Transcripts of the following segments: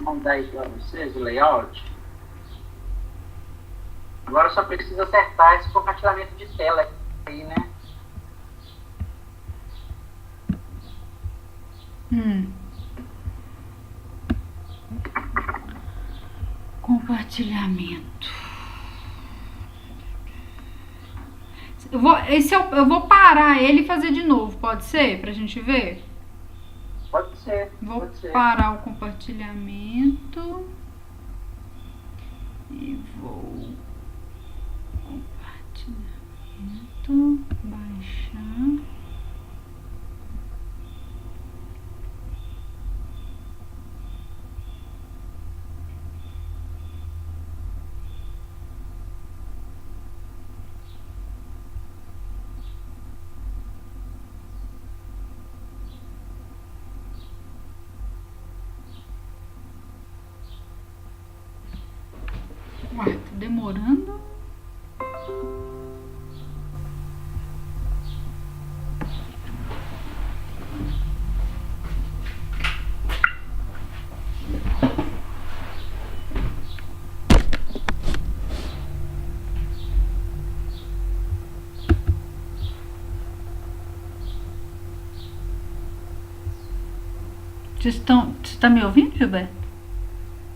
mandar aí para vocês o layout. Agora só precisa acertar esse compartilhamento de tela aí, né? Compartilhamento. Eu vou parar ele e fazer de novo, pode ser? Pra gente ver? Pode ser. Vou Pode ser. parar o compartilhamento. E vou compartilhamento, baixar. Ué, tá demorando. Você tá me ouvindo, Gilberto?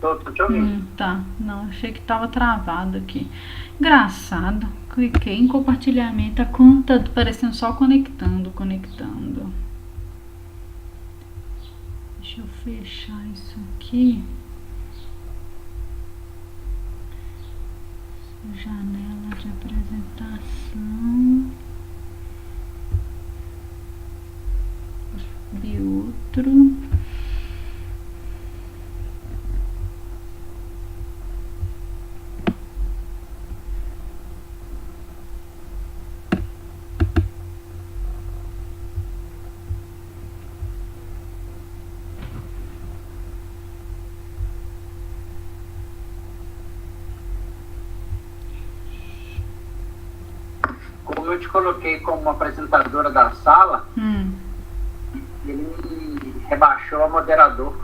Tô te ouvindo. Tá. Não, achei que tava travado aqui. Engraçado. Cliquei em compartilhamento. Tá parecendo só conectando. Deixa eu fechar isso aqui. Janela de apresentação. Subir outro. Como eu te coloquei como apresentadora da sala, ele me rebaixou a moderador.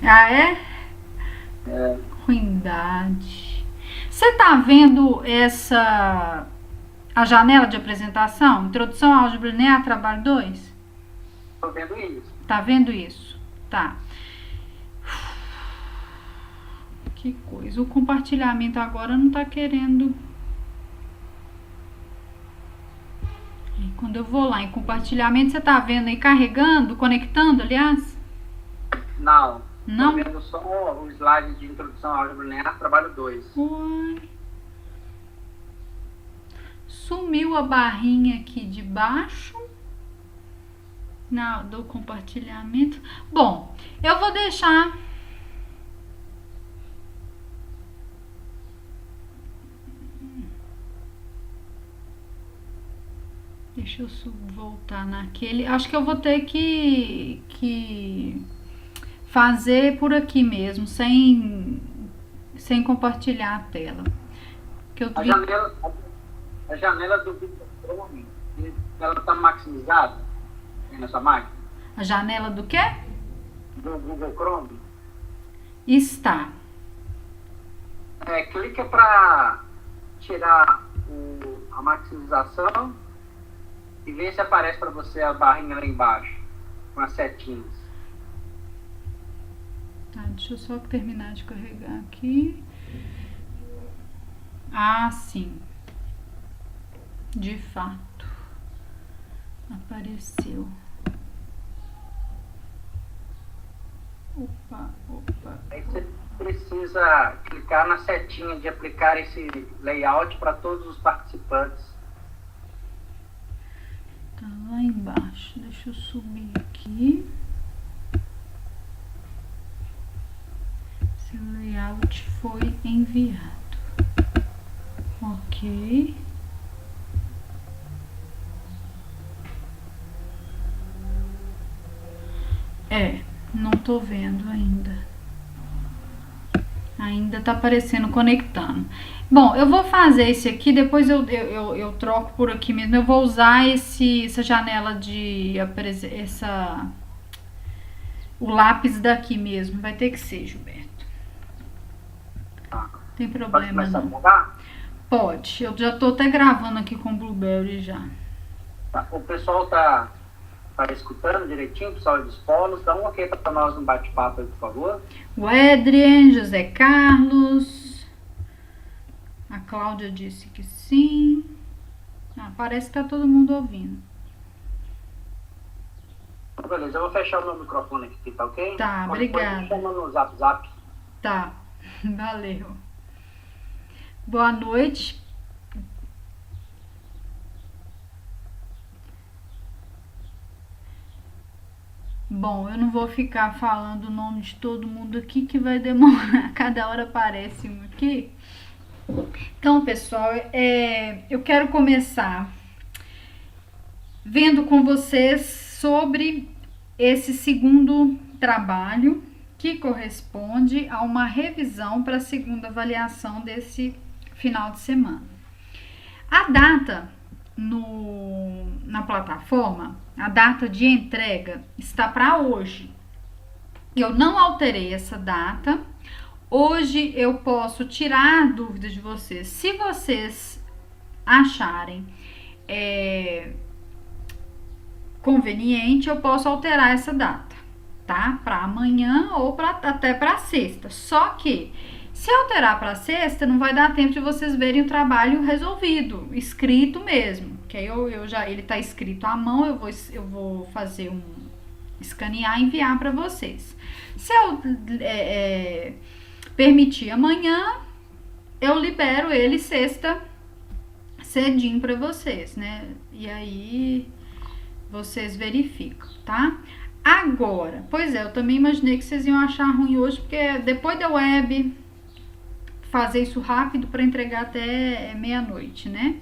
Ah, é? É, Ruindade. Você tá vendo a janela de apresentação? Introdução ao álgebra linear, trabalho 2? tô vendo isso. Tá vendo isso? Tá. Que coisa. O compartilhamento agora não tá querendo. E quando eu vou lá em compartilhamento, você tá vendo aí carregando, conectando, aliás? Não. Não? Tô vendo só o slide de introdução ao álgebra linear, trabalho 2. Uai. Sumiu a barrinha aqui de baixo do compartilhamento. Bom, eu vou deixar. Deixa eu voltar naquele. Acho que eu vou ter que fazer por aqui mesmo, sem compartilhar a tela. Que eu A janela do Google Chrome, ela está maximizada nessa máquina? A janela do quê? Do Google Chrome? Está. Clica para tirar a maximização e ver se aparece para você a barrinha lá embaixo, com as setinhas. Tá, deixa eu só terminar de carregar aqui. Ah, sim. De fato. Apareceu. Opa. Aí você precisa clicar na setinha de aplicar esse layout para todos os participantes. Tá lá embaixo. Deixa eu subir aqui. Seu layout foi enviado. Ok. Não tô vendo ainda. Ainda tá aparecendo conectando. Bom, eu vou fazer esse aqui, depois eu troco por aqui mesmo. Eu vou usar essa janela de o lápis daqui mesmo. Vai ter que ser, Gilberto. Tá. Tem Pode problema começar a não. mudar? Pode. Eu já tô até gravando aqui com o Blueberry já. Tá. O pessoal tá escutando direitinho, o pessoal dos polos. Dá um ok para nós no bate-papo aí, por favor. O Adrien, José Carlos. A Cláudia disse que sim. Parece que tá todo mundo ouvindo. Então, beleza, eu vou fechar o meu microfone aqui, tá ok? Tá, obrigada. Chama no Zap. Tá, valeu. Boa noite. Bom, eu não vou ficar falando o nome de todo mundo aqui, que vai demorar. Cada hora aparece um aqui. Então, pessoal, eu quero começar vendo com vocês sobre esse segundo trabalho, que corresponde a uma revisão para a segunda avaliação desse final de semana. A data na plataforma, a data de entrega está para hoje. Eu não alterei essa data. Hoje eu posso tirar a dúvida de vocês. Se vocês acharem conveniente, eu posso alterar essa data, tá? Para amanhã ou até para sexta. Só que se alterar para sexta, não vai dar tempo de vocês verem o trabalho resolvido, escrito mesmo. Que aí ele tá escrito à mão, eu vou fazer escanear e enviar para vocês. Se eu permitir amanhã, eu libero ele sexta cedinho para vocês, né? E aí vocês verificam, tá? Agora, pois é, eu também imaginei que vocês iam achar ruim hoje, porque depois da web fazer isso rápido para entregar até meia-noite, né?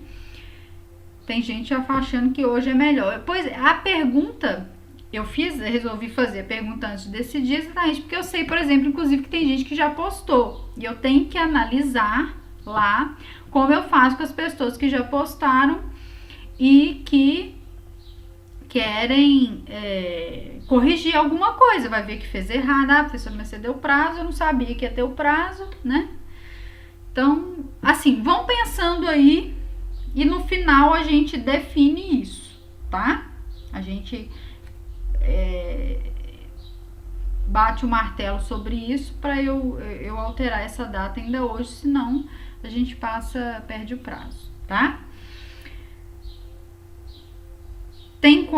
Tem gente já achando que hoje é melhor. Pois é, a pergunta eu resolvi fazer a pergunta antes de decidir, exatamente porque eu sei, por exemplo, inclusive que tem gente que já postou e eu tenho que analisar lá como eu faço com as pessoas que já postaram e que querem corrigir alguma coisa, vai ver que fez errado, professor, mas você deu prazo, eu não sabia que ia ter o prazo, né? Então, assim, vão pensando aí e no final a gente define isso, tá? A gente bate o martelo sobre isso para eu alterar essa data ainda hoje, senão a gente perde o prazo, tá? Tem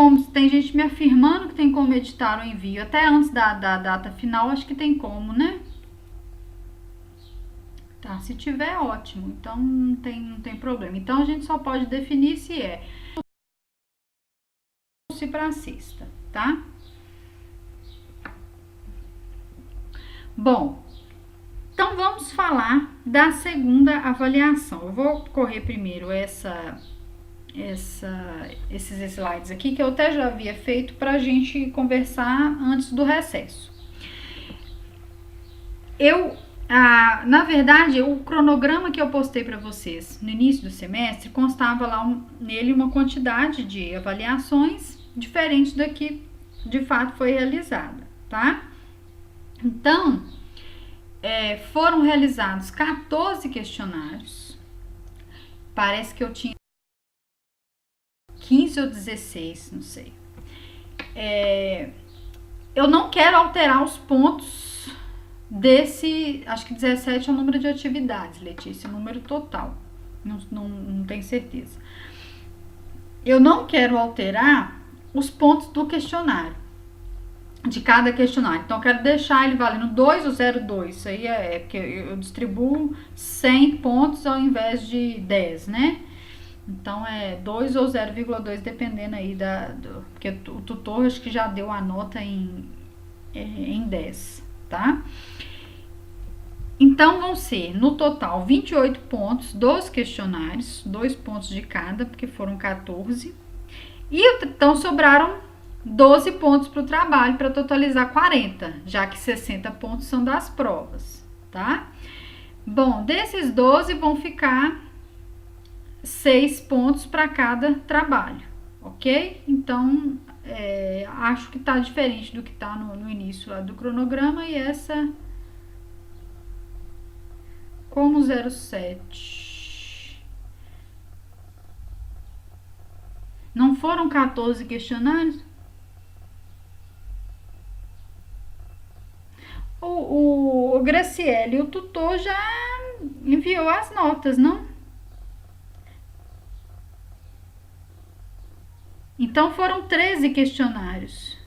gente me afirmando que tem como editar o envio até antes da data final, acho que tem como, né? Tá, se tiver, ótimo, então não tem problema. Então a gente só pode definir se para sexta, tá? Bom, então vamos falar da segunda avaliação. Eu vou correr primeiro esses slides aqui, que eu até já havia feito para a gente conversar antes do recesso. Na verdade, o cronograma que eu postei para vocês no início do semestre constava lá nele uma quantidade de avaliações diferente da que de fato foi realizada, tá? Então, foram realizados 14 questionários. Parece que eu tinha 15 ou 16, não sei. Eu não quero alterar os pontos acho que 17 é o número de atividades, Letícia, o número total, não tenho certeza. Eu não quero alterar os pontos do questionário, de cada questionário, então eu quero deixar ele valendo 2 ou 0,2, isso aí porque eu distribuo 100 pontos ao invés de 10, né? Então, 2 ou 0,2, dependendo aí porque o tutor acho que já deu a nota em 10, tá? Então, vão ser, no total, 28 pontos dos questionários, 2 pontos de cada, porque foram 14. E, então, sobraram 12 pontos para o trabalho, para totalizar 40, já que 60 pontos são das provas, tá? Bom, desses 12 vão ficar 6 pontos para cada trabalho, ok? Então, acho que tá diferente do que tá no início lá do cronograma, e essa como 07. Não foram 14 questionários? O Graciele, o tutor já enviou as notas, não? Então foram 13 questionários.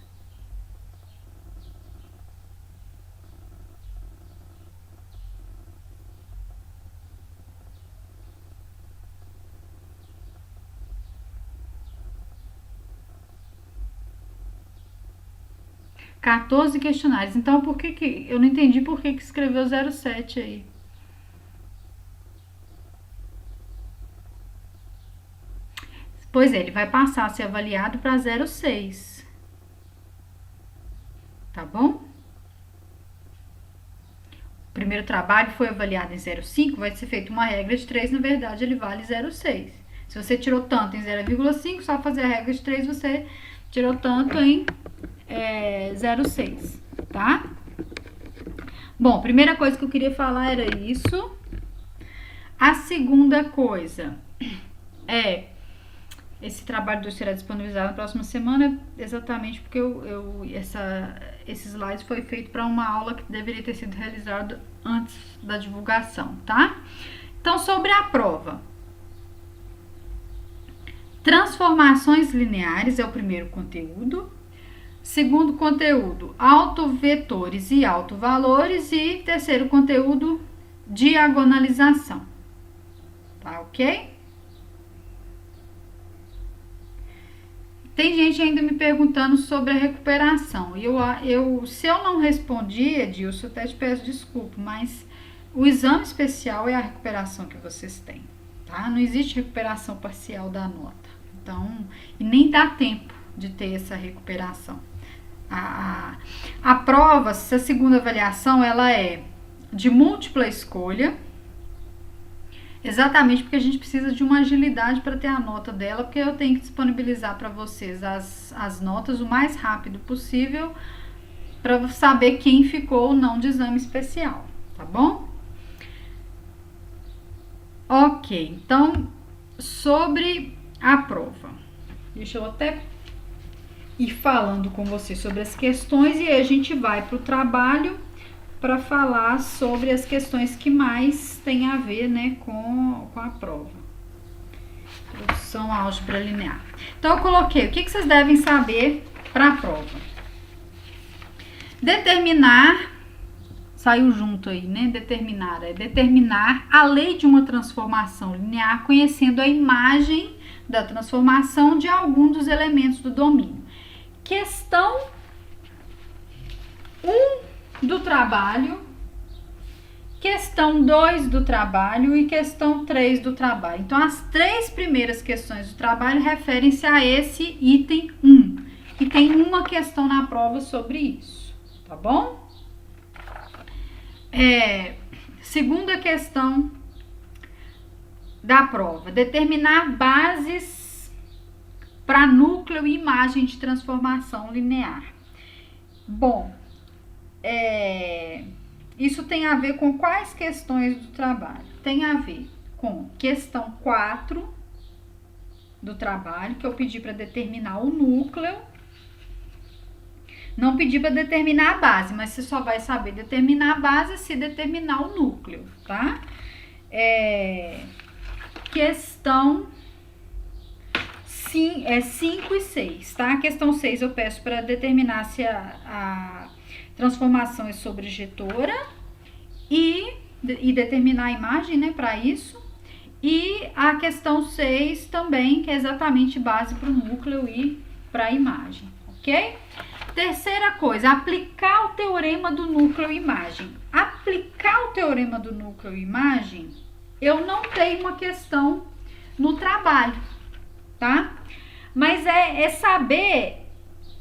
Quatorze questionários. Então, por que eu não entendi por que escreveu 07 aí? Pois é, ele vai passar a ser avaliado para 06. Tá bom? O primeiro trabalho foi avaliado em 0,5, vai ser feita uma regra de 3, na verdade ele vale 0,6. Se você tirou tanto em 0,5, só fazer a regra de 3, você tirou tanto em 0,6, tá? Bom, primeira coisa que eu queria falar era isso. A segunda coisa esse trabalho será disponibilizado na próxima semana, exatamente porque esse slide foi feito para uma aula que deveria ter sido realizada antes da divulgação, tá? Então, sobre a prova. Transformações lineares é o primeiro conteúdo. Segundo conteúdo, autovetores e autovalores. E terceiro conteúdo, diagonalização. Tá ok? Tem gente ainda me perguntando sobre a recuperação. Se eu não respondi, Edilson, eu até te peço desculpa, mas o exame especial é a recuperação que vocês têm, tá? Não existe recuperação parcial da nota. Então, e nem dá tempo de ter essa recuperação. A prova, essa segunda avaliação, ela é de múltipla escolha, exatamente porque a gente precisa de uma agilidade para ter a nota dela, porque eu tenho que disponibilizar para vocês as notas o mais rápido possível para saber quem ficou ou não de exame especial, tá bom? Ok, então, sobre a prova. Deixa eu até ir falando com vocês sobre as questões e aí a gente vai para o trabalho para falar sobre as questões que mais tem a ver, né, com a prova. Introdução à álgebra linear. Então, eu coloquei o que vocês devem saber para a prova. Determinar, saiu junto aí, né? Determinar a lei de uma transformação linear conhecendo a imagem da transformação de algum dos elementos do domínio. Questão 1 do trabalho, questão 2 do trabalho e questão 3 do trabalho. Então, as 3 primeiras questões do trabalho referem-se a esse item 1. E tem uma questão na prova sobre isso, tá bom? Segunda questão da prova. Determinar bases para núcleo e imagem de transformação linear. Bom, isso tem a ver com quais questões do trabalho? Tem a ver com questão 4 do trabalho, que eu pedi para determinar o núcleo. Não pedi para determinar a base, mas você só vai saber determinar a base se determinar o núcleo, tá? Questão 5 e 6, tá? Questão 6 eu peço para determinar se a transformação é sobrejetora e determinar a imagem, né, para isso. E a questão 6 também, que é exatamente base para o núcleo e para a imagem, ok? Terceira coisa, aplicar o teorema do núcleo e imagem. Aplicar o teorema do núcleo e imagem, eu não tenho uma questão no trabalho, tá? Mas é saber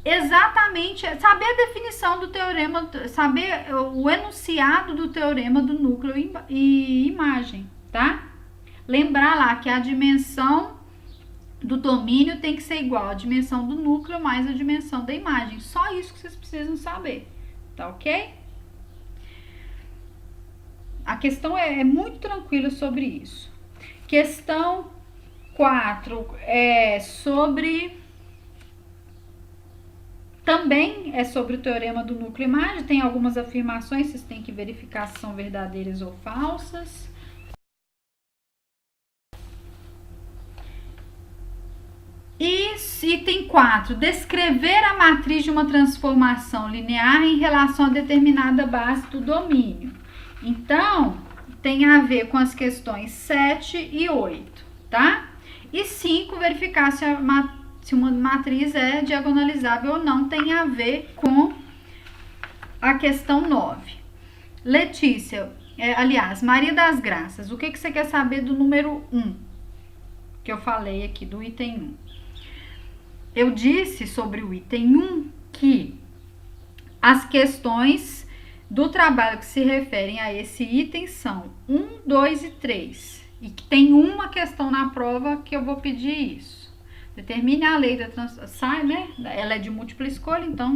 exatamente, saber a definição do teorema, saber o enunciado do teorema do núcleo e imagem, tá? Lembrar lá que a dimensão do domínio tem que ser igual à dimensão do núcleo mais a dimensão da imagem. Só isso que vocês precisam saber, tá ok? A questão é muito tranquila sobre isso. Questão 4 é sobre... Também é sobre o teorema do núcleo-imagem. Tem algumas afirmações, vocês têm que verificar se são verdadeiras ou falsas. E item 4, descrever a matriz de uma transformação linear em relação a determinada base do domínio. Então, tem a ver com as questões 7 e 8, tá? E 5, verificar se uma matriz é diagonalizável ou não, tem a ver com a questão 9. Letícia, aliás, Maria das Graças, o que você quer saber do número 1? Que eu falei aqui, do item 1. Eu disse sobre o item 1 que as questões do trabalho que se referem a esse item são 1, 2 e 3. E que tem uma questão na prova que eu vou pedir isso. Determine a lei da transformação, né? Ela é de múltipla escolha, então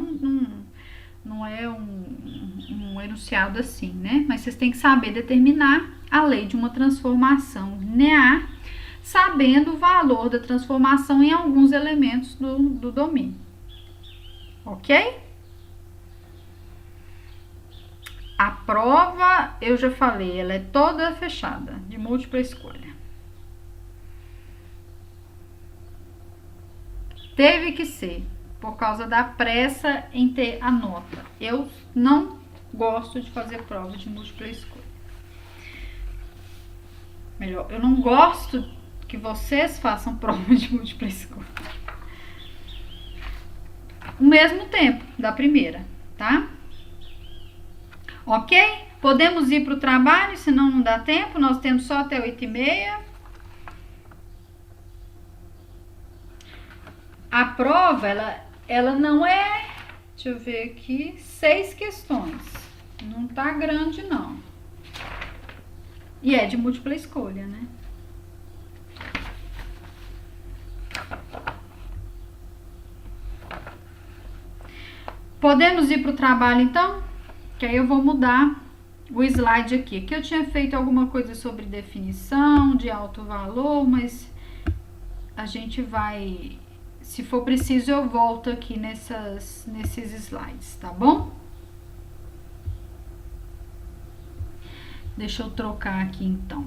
não é um enunciado assim, né? Mas vocês têm que saber determinar a lei de uma transformação linear, sabendo o valor da transformação em alguns elementos do domínio. Ok? A prova, eu já falei, ela é toda fechada, de múltipla escolha. Teve que ser, por causa da pressa em ter a nota. Eu não gosto de fazer prova de múltipla escolha. Melhor, eu não gosto que vocês façam prova de múltipla escolha. O mesmo tempo da primeira, tá? Ok? Podemos ir para o trabalho, senão não dá tempo. Nós temos só até 8h30. A prova, ela não é... Deixa eu ver aqui. 6 questões. Não tá grande, não. E é de múltipla escolha, né? Podemos ir para o trabalho, então? Que aí eu vou mudar o slide aqui. Aqui eu tinha feito alguma coisa sobre definição de alto valor, mas a gente vai... Se for preciso, eu volto aqui nesses slides, tá bom? Deixa eu trocar aqui, então.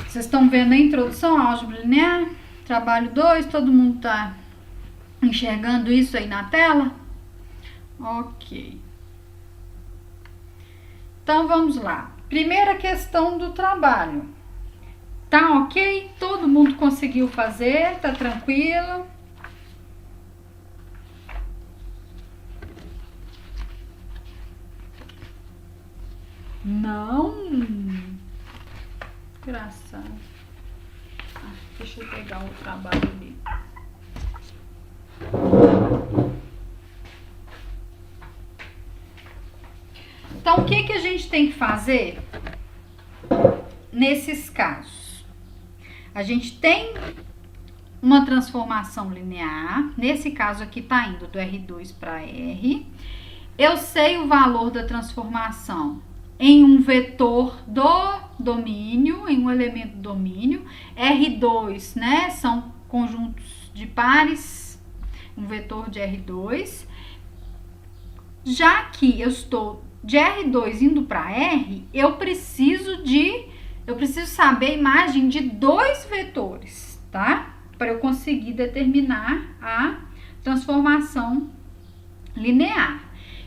Vocês estão vendo a introdução à álgebra linear? Trabalho 2, todo mundo tá enxergando isso aí na tela? Ok. Então, vamos lá. Primeira questão do trabalho. Tá ok? Todo mundo conseguiu fazer? Tá tranquilo? Não. Engraçado. Deixa eu pegar o trabalho ali. Então, o que a gente tem que fazer nesses casos? A gente tem uma transformação linear. Nesse caso aqui tá indo do R2 para R. Eu sei o valor da transformação em um vetor do domínio, em um elemento do domínio. R2, né, são conjuntos de pares, um vetor de R2. Já que eu estou de R2 indo para R, eu preciso saber a imagem de 2 vetores, tá? Para eu conseguir determinar a transformação linear.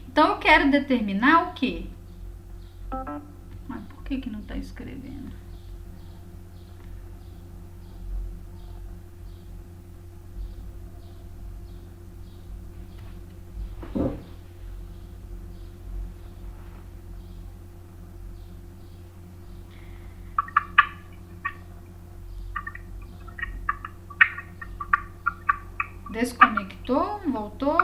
Então, eu quero determinar o quê? Mas por que não está escrevendo? Desconectou, voltou.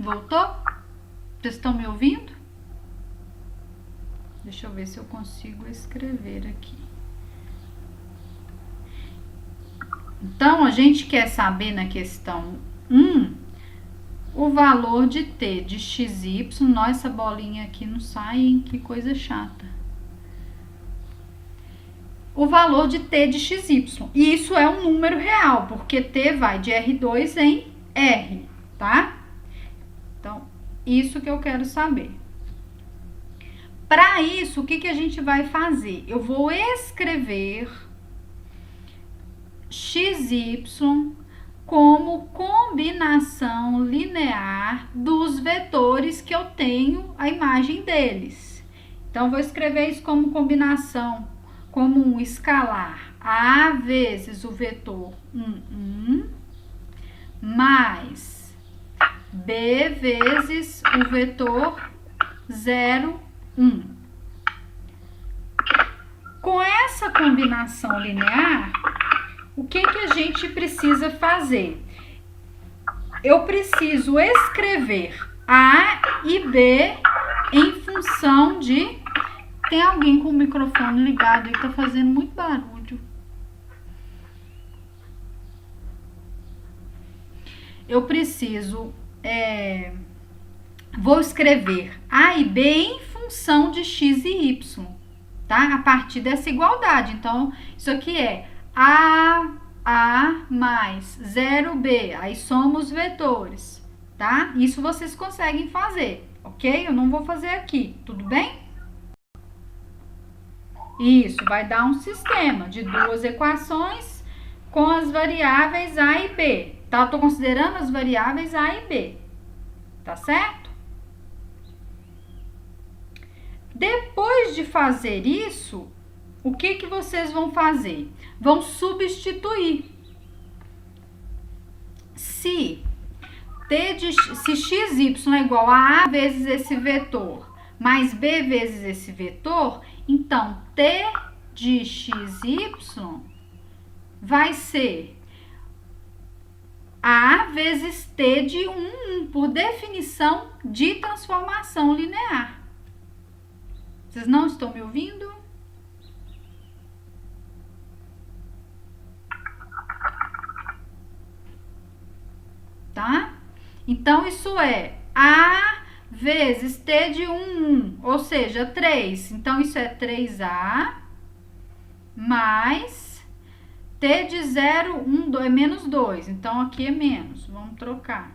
Voltou? Vocês estão me ouvindo? Deixa eu ver se eu consigo escrever aqui. Então, a gente quer saber na questão 1 o valor de t de xy. Nossa, essa bolinha aqui não sai, hein? Que coisa chata. O valor de t de xy. E isso é um número real, porque t vai de R2 em R, tá? Então, isso que eu quero saber. Para isso, o que a gente vai fazer? Eu vou escrever xy como combinação linear dos vetores que eu tenho a imagem deles. Então, vou escrever isso como combinação, como um escalar a vezes o vetor 1, mais b vezes o vetor 0, 1. Com essa combinação linear, o que a gente precisa fazer? Eu preciso escrever A e B em função de... Tem alguém com o microfone ligado aí, tá fazendo muito barulho. Eu preciso... vou escrever A e B em função de x e y, tá? A partir dessa igualdade. Então, isso aqui é A mais 0B. Aí somos vetores, tá? Isso vocês conseguem fazer, ok? Eu não vou fazer aqui, tudo bem? Isso, vai dar um sistema de duas equações com as variáveis A e B, tá? Eu tô considerando as variáveis A e B, tá certo? Depois de fazer isso, o que vocês vão fazer? Vão substituir. Se xy é igual a vezes esse vetor, mais b vezes esse vetor, então t de xy vai ser a vezes t de 1, por definição de transformação linear. Vocês não estão me ouvindo? Tá? Então, isso é A vezes T de 1, ou seja, 3. Então, isso é 3A mais T de 0, 1, 2, é menos 2. Então, aqui é menos. Vamos trocar.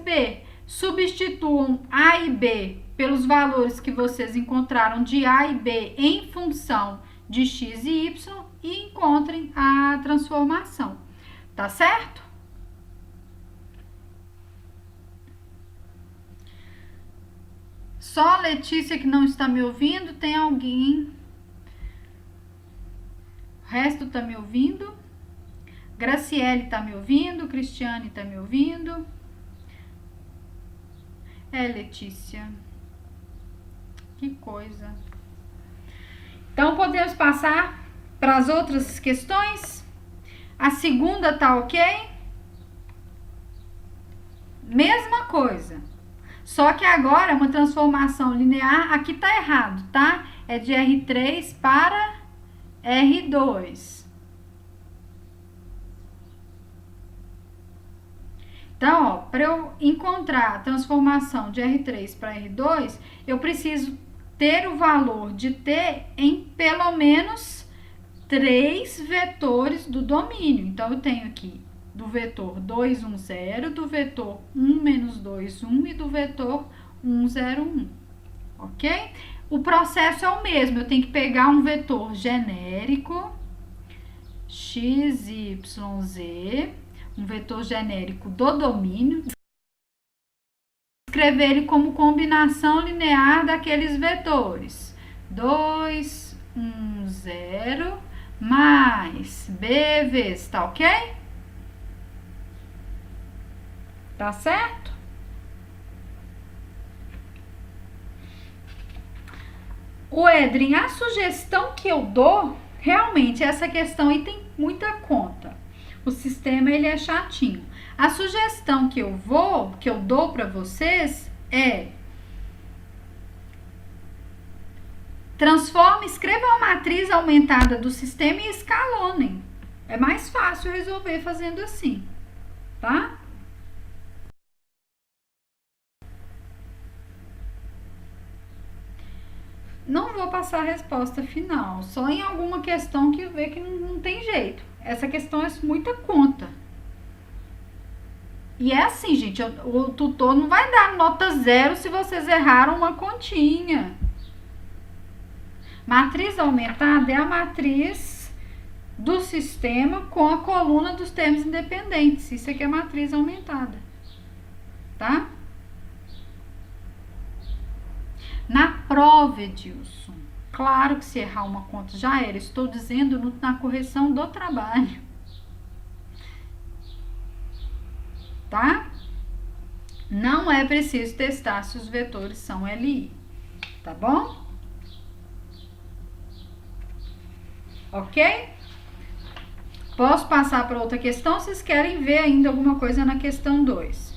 B. Substituam A e B pelos valores que vocês encontraram de A e B em função de x e y e encontrem a transformação, tá certo? Só a Letícia que não está me ouvindo, tem alguém? O resto tá me ouvindo? Graciele tá me ouvindo? Cristiane tá me ouvindo? Letícia. Que coisa. Então, podemos passar para as outras questões? A segunda tá ok? Mesma coisa. Só que agora, uma transformação linear, aqui tá errado, tá? É de R3 para R2. Então, ó, para eu encontrar a transformação de R3 para R2, eu preciso ter o valor de t em pelo menos 3 vetores do domínio. Então, eu tenho aqui do vetor 2, 1, 0, do vetor 1, menos 2, 1 e do vetor 1, 0, 1. Ok? O processo é o mesmo. Eu tenho que pegar um vetor genérico, x, y, z, um vetor genérico do domínio, escrever ele como combinação linear daqueles vetores 2, 1, 0 mais b vezes, tá ok? Tá certo? O Edrin, a sugestão que eu dou, realmente essa questão aí tem muita conta. O sistema ele é chatinho. A sugestão que eu dou para vocês é escreva uma matriz aumentada do sistema e escalonem. É mais fácil resolver fazendo assim, tá? Não vou passar a resposta final, só em alguma questão que vê que não tem jeito. Essa questão é muita conta. E é assim, gente, o tutor não vai dar nota 0 se vocês erraram uma continha. Matriz aumentada é a matriz do sistema com a coluna dos termos independentes. Isso aqui é matriz aumentada, tá? Na prova, Edilson, claro que se errar uma conta já era. Estou dizendo na correção do trabalho. Tá? Não é preciso testar se os vetores são LI, tá bom? Ok? Posso passar para outra questão? Vocês querem ver ainda alguma coisa na questão 2?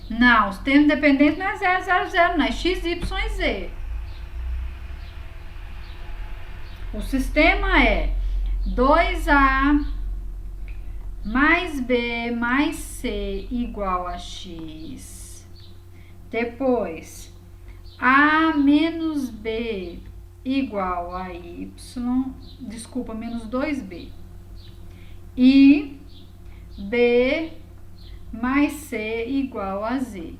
Não, os termos dependentes não é 0, 0, 0, não é x, y e z. O sistema é 2a mais b mais c igual a x. Depois, a menos b igual a y, desculpa, menos 2b. E b mais c igual a z,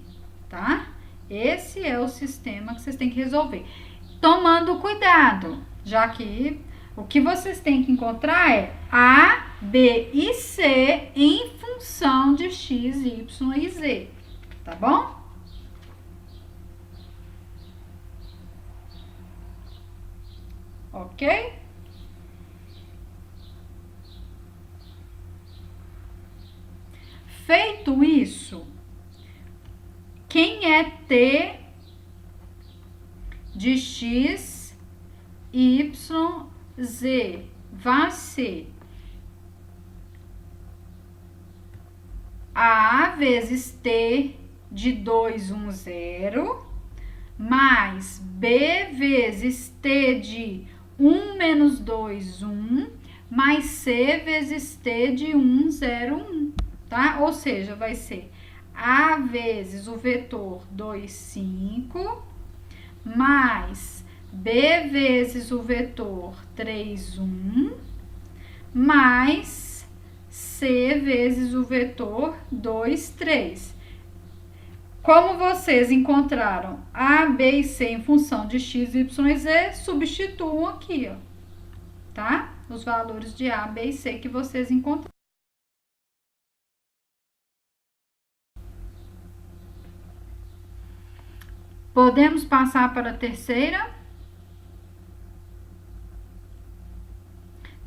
tá? Esse é o sistema que vocês têm que resolver. Tomando cuidado, já que o que vocês têm que encontrar é A, B e C em função de x, y e z, tá bom? Ok? Feito isso, quem é T de x, y, z vai ser A vezes T de 2, 1, 0, mais B vezes T de 1, menos 2, 1, mais C vezes T de 1, 0, 1, tá? Ou seja, vai ser A vezes o vetor 2, 5, mais B vezes o vetor 3, 1, mais C vezes o vetor 2, 3. Como vocês encontraram A, B e C em função de x, y e z, substituam aqui, ó, tá? Os valores de A, B e C que vocês encontraram. Podemos passar para a terceira?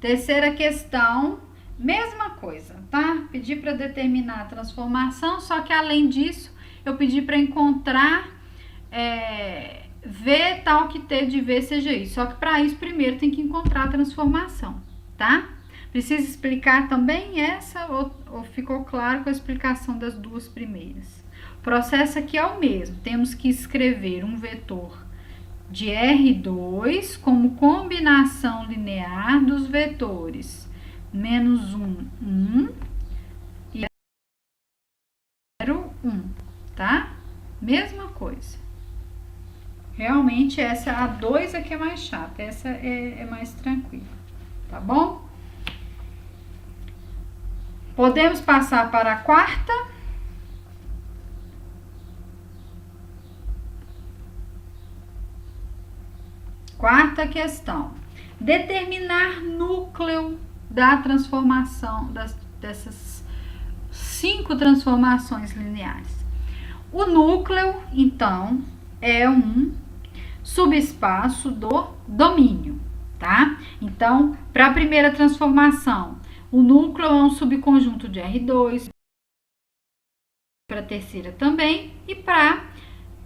Terceira questão, mesma coisa, tá? Pedi para determinar a transformação, só que além disso, eu pedi para encontrar V tal que T de V seja isso. Só que para isso, primeiro tem que encontrar a transformação, tá? Precisa explicar também essa ou ficou claro com a explicação das duas primeiras? O processo aqui é o mesmo. Temos que escrever um vetor de R2 como combinação linear dos vetores menos 1, 1 e 0, 1, tá? Mesma coisa. Realmente essa A2 aqui é mais chata, essa é mais tranquila, tá bom? Podemos passar para a quarta. Quarta questão. Determinar núcleo da transformação, dessas 5 transformações lineares. O núcleo, então, é um subespaço do domínio, tá? Então, para a primeira transformação, o núcleo é um subconjunto de R2, para a terceira também, e para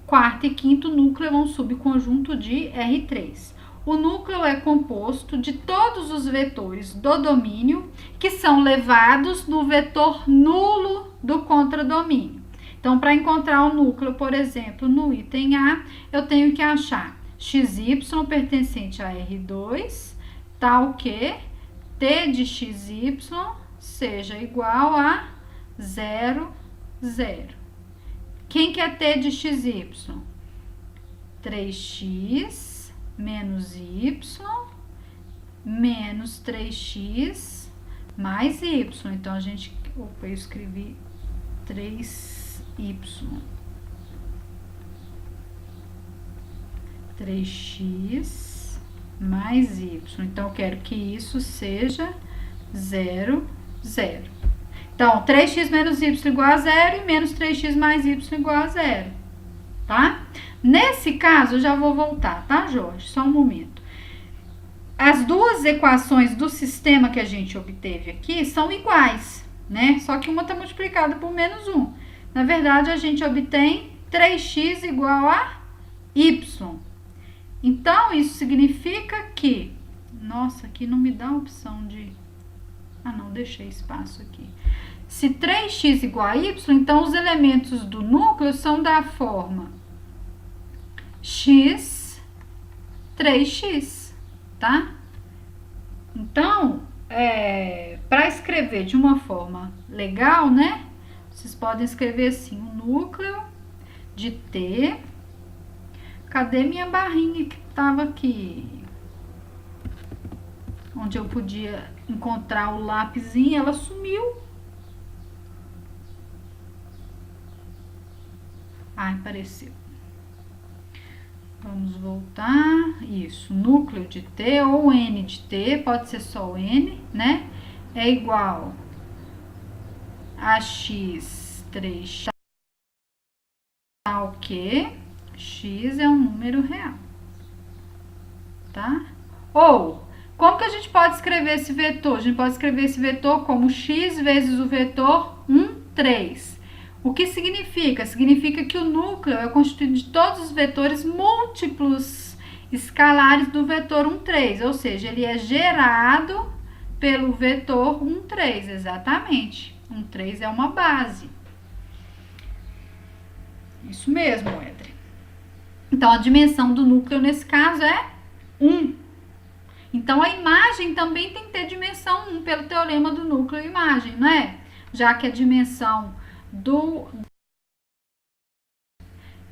quarto e quinto núcleo é um subconjunto de R3. O núcleo é composto de todos os vetores do domínio que são levados no vetor nulo do contradomínio. Então, para encontrar o núcleo, por exemplo, no item A, eu tenho que achar xy pertencente a R2, tal que t de xy seja igual a 0, 0. Quem que é t de xy? 3x menos y menos 3x mais y. Então, a gente... Opa, eu escrevi 3y. 3x mais y. Então, eu quero que isso seja 0, 0. Então, 3x menos y igual a 0 e menos 3x mais y igual a 0, tá? Nesse caso, eu já vou voltar, tá, Jorge? Só um momento. As duas equações do sistema que a gente obteve aqui são iguais, né? Só que uma está multiplicada por menos 1. Na verdade, a gente obtém 3x igual a y. Então, isso significa que... Nossa, aqui não me dá a opção de... Ah, não, deixei espaço aqui. Se 3x igual a y, então os elementos do núcleo são da forma x, 3x, tá? Então, para escrever de uma forma legal, né? Vocês podem escrever assim, o núcleo de T. Cadê minha barrinha que estava aqui? Onde eu podia encontrar o lápisinho, ela sumiu. Ah, apareceu. Vamos voltar. Isso, núcleo de T ou N de T, pode ser só o N, né? É igual a x3 tal que x é um número real, tá? Ou, como que a gente pode escrever esse vetor? A gente pode escrever esse vetor como x vezes o vetor 1, 3. O que significa? Significa que o núcleo é constituído de todos os vetores múltiplos escalares do vetor 1, 3. Ou seja, ele é gerado pelo vetor 1, 3, exatamente. 1, 3 é uma base. Isso mesmo, Edre. Então, a dimensão do núcleo, nesse caso, é 1. Então, a imagem também tem que ter dimensão 1, pelo teorema do núcleo e imagem, não é? Já que a dimensão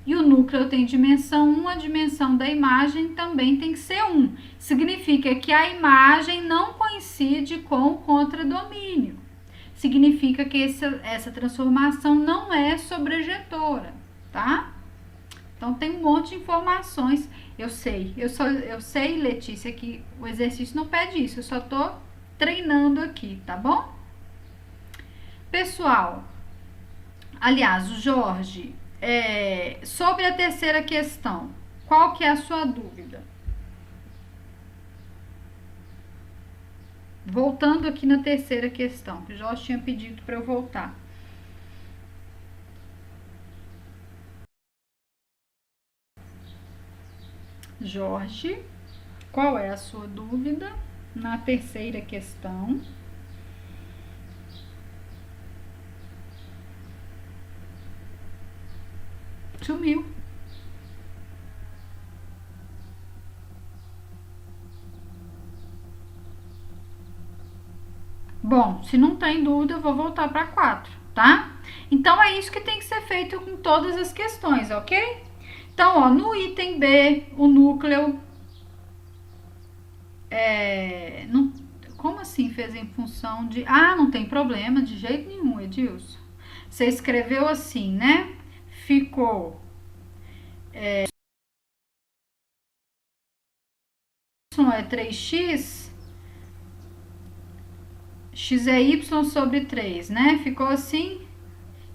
e o núcleo tem dimensão 1, a dimensão da imagem também tem que ser 1. Significa que a imagem não coincide com o contradomínio. Significa que essa transformação não é sobrejetora, tá? Então, tem um monte de informações. Eu sei, Letícia, que o exercício não pede isso. Eu só tô treinando aqui, tá bom? Pessoal, aliás, o Jorge, sobre a terceira questão, qual que é a sua dúvida? Voltando aqui na terceira questão, que o Jorge tinha pedido para eu voltar. Jorge, qual é a sua dúvida na terceira questão? Sumiu. Bom, se não tem dúvida, eu vou voltar para 4, tá? Então, é isso que tem que ser feito com todas as questões, ok? Então, ó, no item B, o núcleo... como assim fez em função de... Ah, não tem problema de jeito nenhum, Edilson. Você escreveu assim, né? Ficou... é 3x... x é y sobre 3, né? Ficou assim,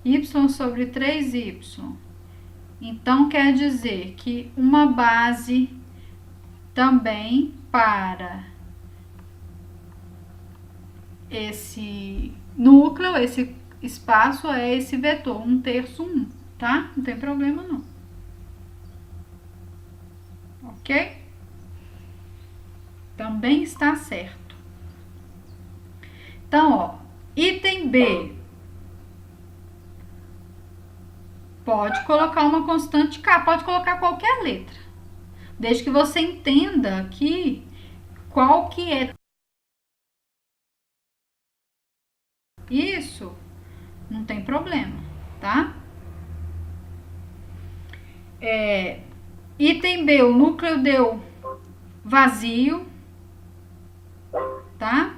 y sobre 3y. Então, quer dizer que uma base também para esse núcleo, esse espaço, é esse vetor 1/3, 1, tá? Não tem problema, não. ok? Também está certo. Então, ó, item B. Pode colocar uma constante K, pode colocar qualquer letra. Desde que você entenda aqui qual que é. Isso não tem problema, tá? Item B, o núcleo deu vazio, tá?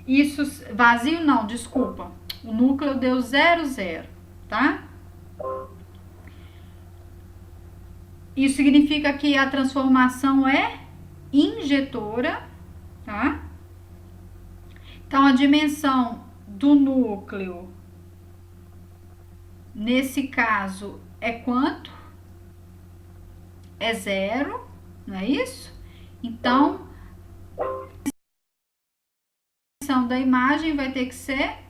Isso, vazio não, desculpa. O núcleo deu 0, 0, tá? Isso significa que a transformação é injetora, tá? Então, a dimensão do núcleo, nesse caso, é quanto? É 0, não é isso? Então, a dimensão da imagem vai ter que ser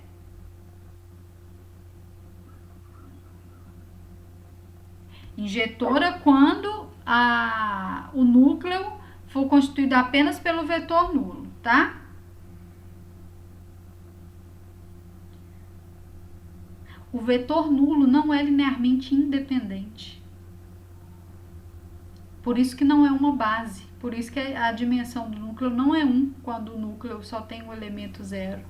injetora quando o núcleo for constituído apenas pelo vetor nulo, tá? O vetor nulo não é linearmente independente. Por isso que não é uma base. Por isso que a dimensão do núcleo não é 1, quando o núcleo só tem o elemento 0.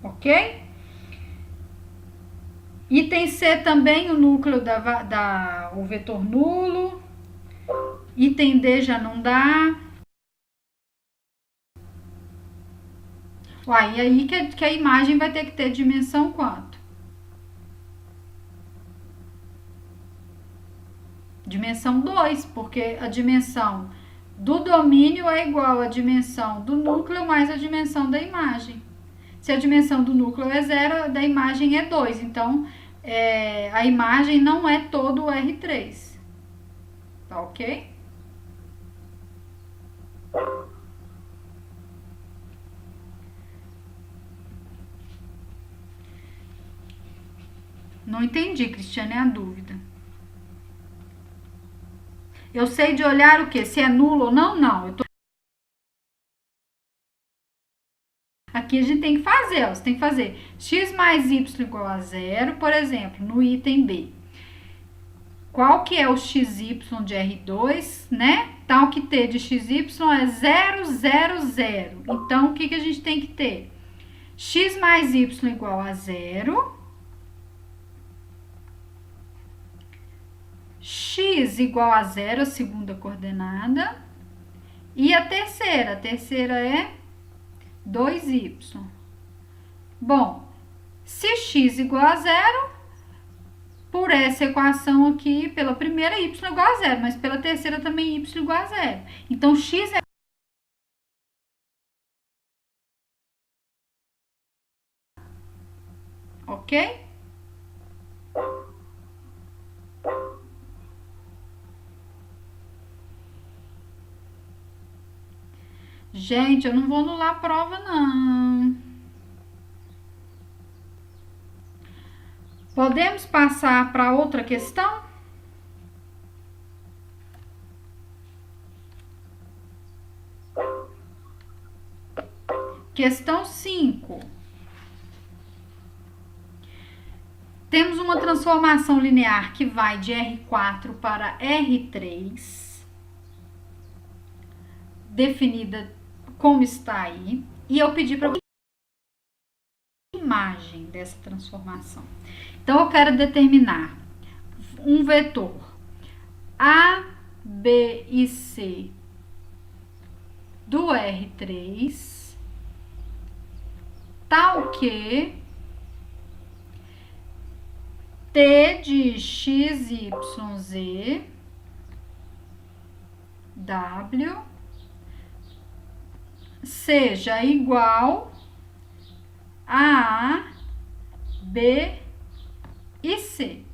Ok? Item C também, o núcleo o vetor nulo. Item D já não dá. Uai, e aí que a imagem vai ter que ter dimensão quanto? Dimensão 2, porque a dimensão do domínio é igual à dimensão do núcleo mais a dimensão da imagem. Se a dimensão do núcleo é 0, a da imagem é 2. Então, a imagem não é todo o R3. Tá ok? Não entendi, Cristiane, é a dúvida. Eu sei de olhar o quê? Se é nulo ou não? Não. Aqui a gente tem que fazer, ó. Você tem que fazer x mais y igual a 0, por exemplo, no item B. Qual que é o xy de R2, né? Então, que t de xy é 0, 0, 0. Então, o que a gente tem que ter? X mais y igual a 0. X igual a 0, a segunda coordenada. E a terceira é 2y. Bom, se x igual a 0, por essa equação aqui, pela primeira y igual a 0, mas pela terceira também y igual a 0. Então, x é... Ok? Gente, eu não vou anular a prova, não. Podemos passar para outra questão? Questão 5. Temos uma transformação linear que vai de R4 para R3, definida como está aí, e eu pedi para a imagem dessa transformação. Então, eu quero determinar um vetor A, B e C do R3, tal que T de x, y, z, W seja igual a B e C,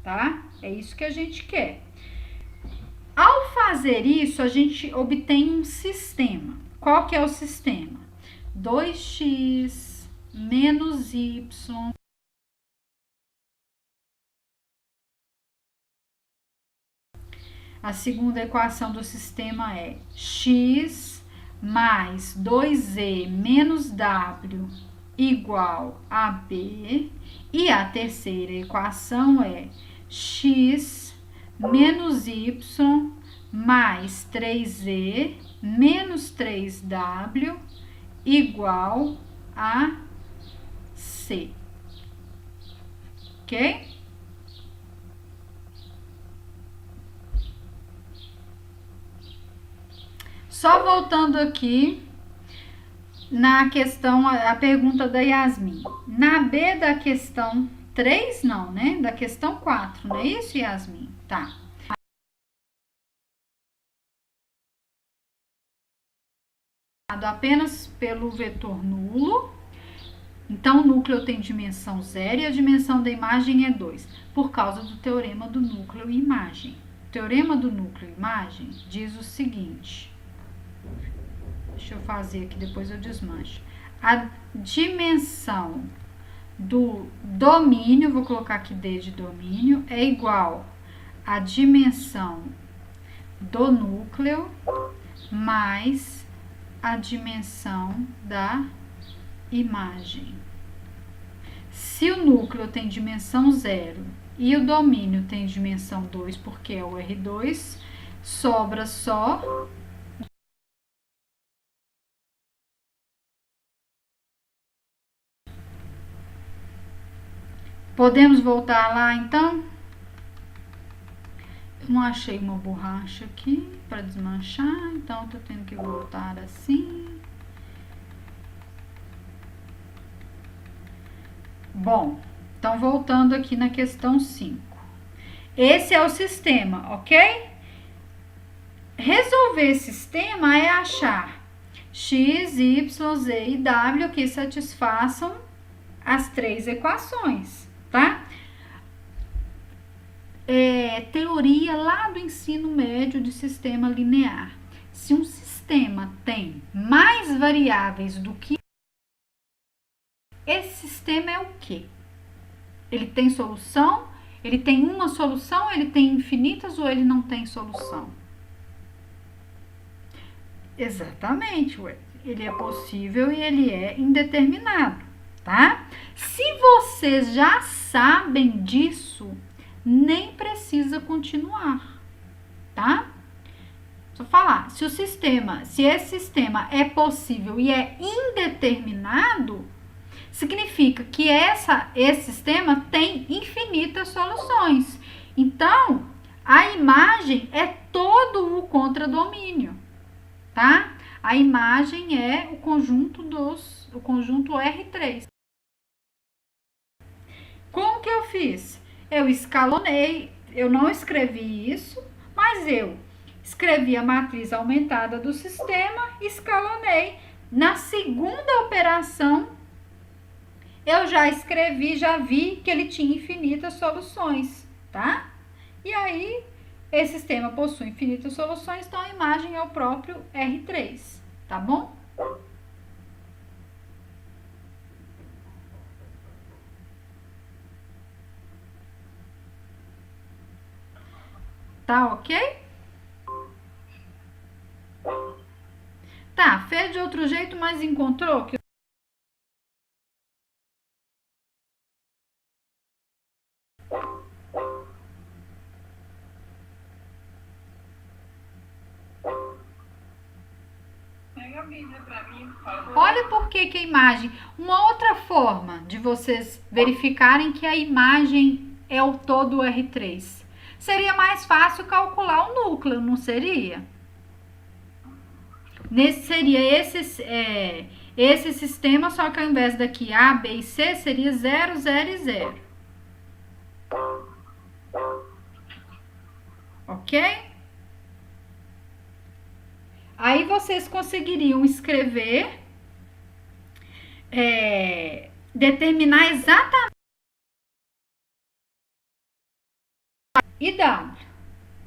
tá? É isso que a gente quer. Ao fazer isso, a gente obtém um sistema. Qual que é o sistema? 2x menos y A segunda equação do sistema é x mais 2e menos w igual a b. E a terceira equação é x menos y mais 3e menos 3w igual a c. Ok? Só voltando aqui na questão, a pergunta da Yasmin. Na B da questão 3, não, né? Da questão 4, não é isso, Yasmin? Tá. Apenas pelo vetor nulo. Então, o núcleo tem dimensão 0 e a dimensão da imagem é 2, por causa do teorema do núcleo e imagem. O teorema do núcleo e imagem diz o seguinte. Deixa eu fazer aqui, depois eu desmancho. A dimensão do domínio, vou colocar aqui D de domínio, é igual à dimensão do núcleo mais a dimensão da imagem. Se o núcleo tem dimensão 0 e o domínio tem dimensão 2, porque é o R2, sobra só podemos voltar lá, então? Eu não achei uma borracha aqui para desmanchar, então tô tendo que voltar assim. Bom, então voltando aqui na questão 5. Esse é o sistema, ok? Resolver sistema é achar x, y, z e w que satisfaçam as três equações. Tá? Teoria lá do ensino médio de sistema linear. Se um sistema tem mais variáveis do que esse sistema é o quê? Ele tem solução? Ele tem uma solução? Ele tem infinitas ou ele não tem solução? Exatamente, ele é possível e ele é indeterminado. Tá? Se vocês já sabem disso, nem precisa continuar, tá? Só falar, se esse sistema é possível e é indeterminado, significa que esse sistema tem infinitas soluções. Então, a imagem é todo o contradomínio, tá? A imagem é o conjunto R3. Como que eu fiz? Eu escalonei, eu não escrevi isso, mas eu escrevi a matriz aumentada do sistema, escalonei. Na segunda operação, eu já escrevi, já vi que ele tinha infinitas soluções, tá? E aí, esse sistema possui infinitas soluções, então a imagem é o próprio R3, tá bom? Tá ok? Tá, fez de outro jeito, mas encontrou que olha por que a imagem. Uma outra forma de vocês verificarem que a imagem é o todo R3. Seria mais fácil calcular o núcleo, não seria? Seria esse sistema, só que ao invés daqui A, B e C, seria 0, 0 e 0. Ok? Aí vocês conseguiriam escrever, determinar exatamente e W.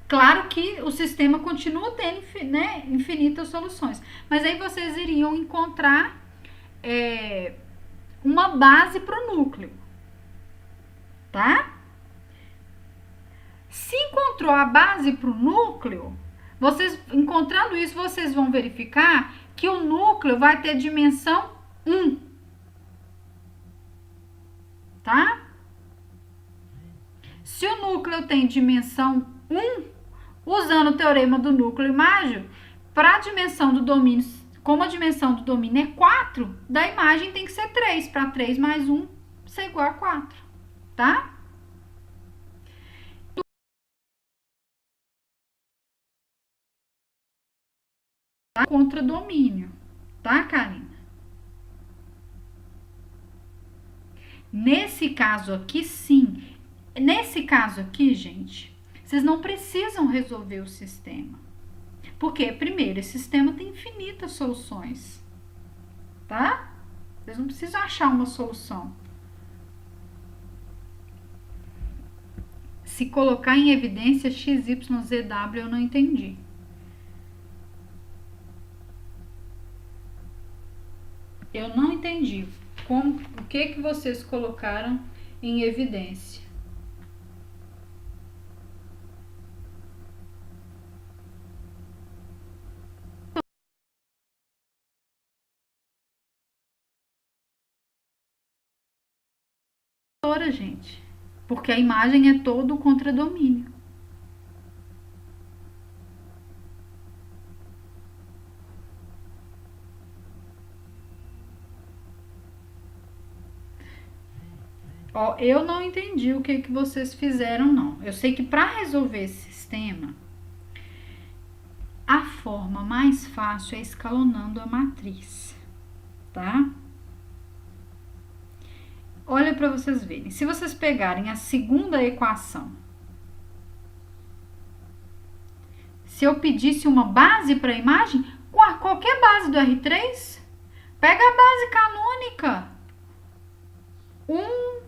Claro que o sistema continua tendo, né, infinitas soluções, mas aí vocês iriam encontrar uma base para o núcleo, tá? Se encontrou encontrou a base para o núcleo, vocês, encontrando isso, vocês vão verificar que o núcleo vai ter dimensão 1. Tá? Se o núcleo tem dimensão 1, usando o teorema do núcleo imágio, para a dimensão do domínio, como a dimensão do domínio é 4, da imagem tem que ser 3, para 3 mais 1 ser igual a 4, tá? Contra domínio, tá, Karina? Nesse caso aqui, sim. Nesse caso aqui, gente, vocês não precisam resolver o sistema. Porque, primeiro, esse sistema tem infinitas soluções, tá? Vocês não precisam achar uma solução. Se colocar em evidência XYZW, eu não entendi. Eu não entendi o que vocês colocaram em evidência. Gente, porque a imagem é todo o contradomínio. Ó, eu não entendi o que vocês fizeram, não. Eu sei que para resolver esse sistema, a forma mais fácil é escalonando a matriz, tá? Olha para vocês verem. Se vocês pegarem a segunda equação, se eu pedisse uma base para a imagem, qualquer base do R3, pega a base canônica. 1,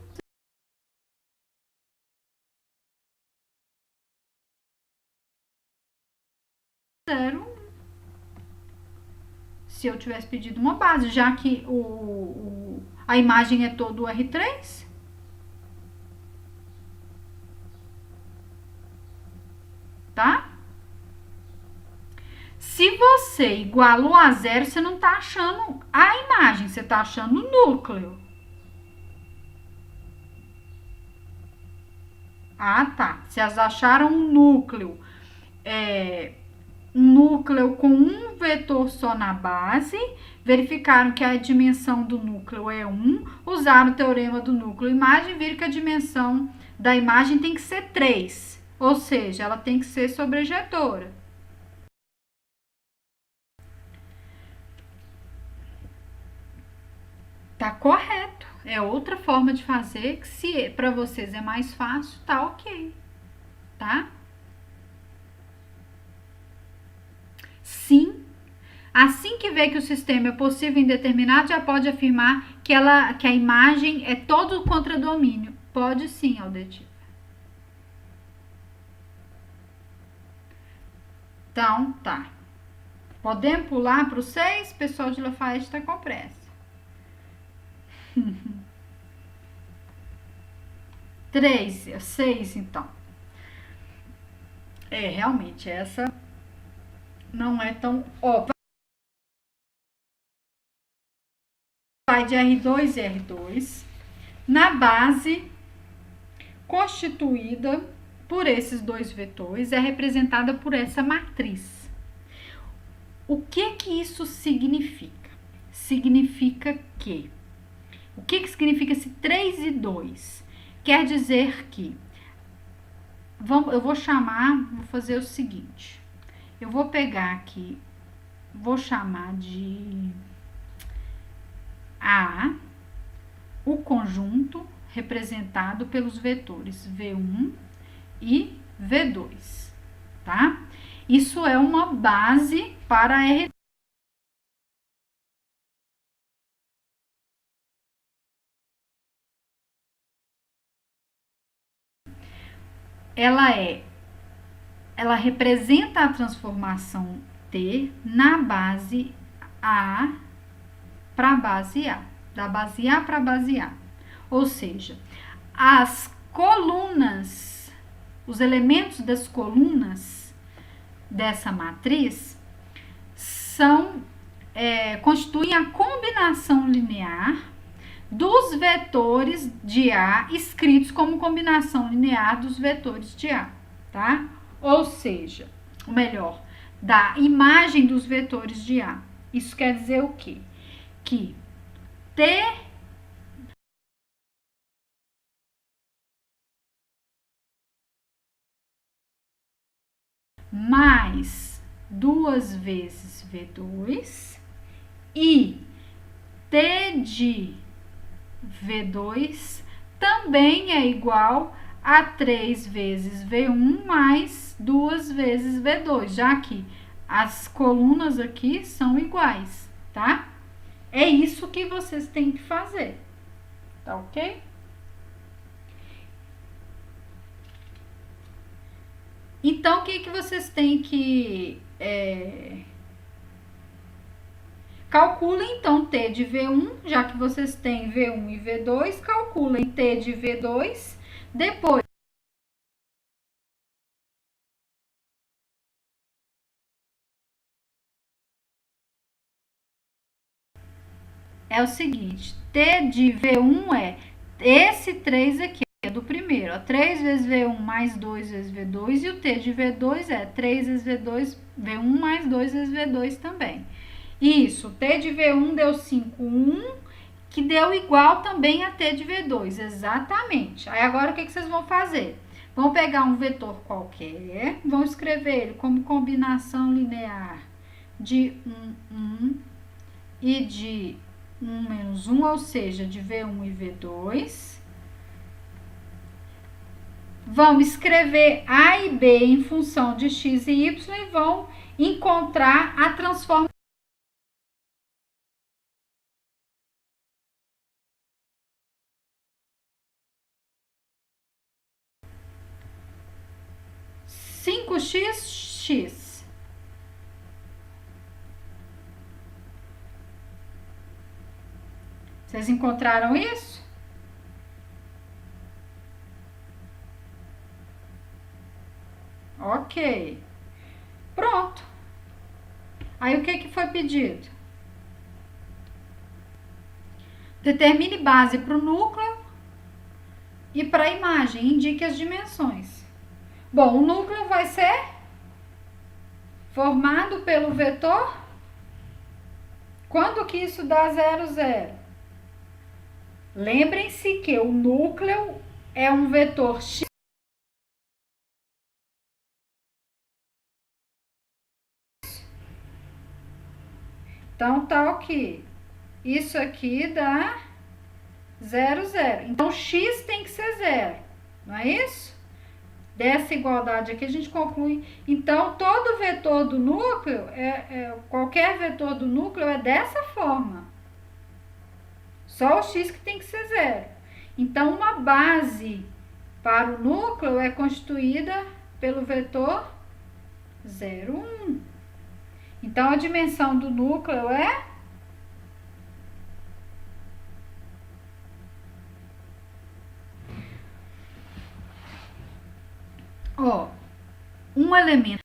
0, 1. Se eu tivesse pedido uma base, já que a imagem é todo o R3. Tá? Se você igualou a 0, você não tá achando a imagem, você tá achando o núcleo. Ah, tá. Vocês acharam um núcleo. Um núcleo com um vetor só na base, verificaram que a dimensão do núcleo é 1, usaram o teorema do núcleo imagem, viram que a dimensão da imagem tem que ser 3, ou seja, ela tem que ser sobrejetora. Tá correto. É outra forma de fazer que, se para vocês é mais fácil, tá ok. Tá? Sim. Assim que vê que o sistema é possível e indeterminado, já pode afirmar que a imagem é todo o contradomínio. Pode sim, Aldetiva. Então, tá. Podemos pular para o 6? O pessoal de Lafayette está com pressa. 3, 6, então. Realmente, essa não é tão óbvia. Vai de R2 e R2. Na base, constituída por esses dois vetores, é representada por essa matriz. O que isso significa? Significa que... O que significa esse 3 e 2? Quer dizer que... eu vou fazer o seguinte. Eu vou pegar aqui, vou chamar de A, o conjunto representado pelos vetores V1 e V2, tá? Isso é uma base para a R. Ela representa a transformação T na base A para a base A, da base A para a base A. Ou seja, as colunas os elementos das colunas dessa matriz constituem a combinação linear dos vetores de A escritos como combinação linear dos vetores de A, tá? Ou seja, ou melhor, da imagem dos vetores de A. Isso quer dizer o quê? Que T mais 2 vezes V2 e T de V2 também é igual a 3 vezes V1 mais 2 vezes V2, já que as colunas aqui são iguais, tá? É isso que vocês têm que fazer, tá ok? Então, o que vocês têm que... Calculem, então, T de V1, já que vocês têm V1 e V2, calculem T de V2, depois... É o seguinte, T de V1 é esse 3 aqui, é do primeiro, ó, 3 vezes V1 mais 2 vezes V2, e o T de V2 é 3 vezes V2, V1 mais 2 vezes V2 também. Isso, T de V1 deu 5, 1, que deu igual também a T de V2, exatamente. Aí agora o que vocês vão fazer? Vão pegar um vetor qualquer, vão escrever ele como combinação linear de 1, 1 e de 1 menos 1, ou seja, de V1 e V2. Vão escrever A e B em função de x e y e vão encontrar a transformação. Cinco x. Vocês encontraram isso? Ok. Pronto. Aí o que foi pedido? Determine base para o núcleo e para a imagem. Indique as dimensões. Bom, o núcleo vai ser formado pelo vetor. Quando que isso dá 0, 0? Lembrem-se que o núcleo é um vetor x. Então, tá aqui. Isso aqui dá 0, 0. Então, x tem que ser 0, não é isso? Dessa igualdade aqui, a gente conclui. Então, todo vetor do núcleo, qualquer vetor do núcleo é dessa forma. Só o x que tem que ser 0. Então, uma base para o núcleo é constituída pelo vetor 0, 1. Então, a dimensão do núcleo é... Ó, um elemento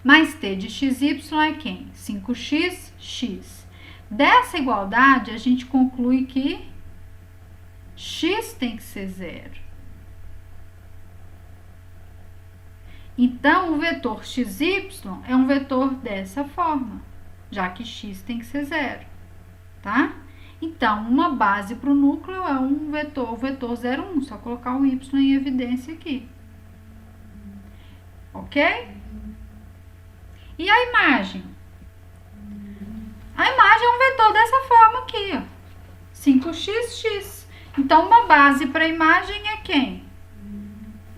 mais t de xy é quem? 5x, x. Dessa igualdade, a gente conclui que x tem que ser 0. Então, o vetor xy é um vetor dessa forma, já que x tem que ser 0, tá? Então, uma base para o núcleo é um vetor, o vetor 0, 1, só colocar o y em evidência aqui. Ok? E a imagem? A imagem é um vetor dessa forma aqui, ó. 5x. Então, uma base para a imagem é quem?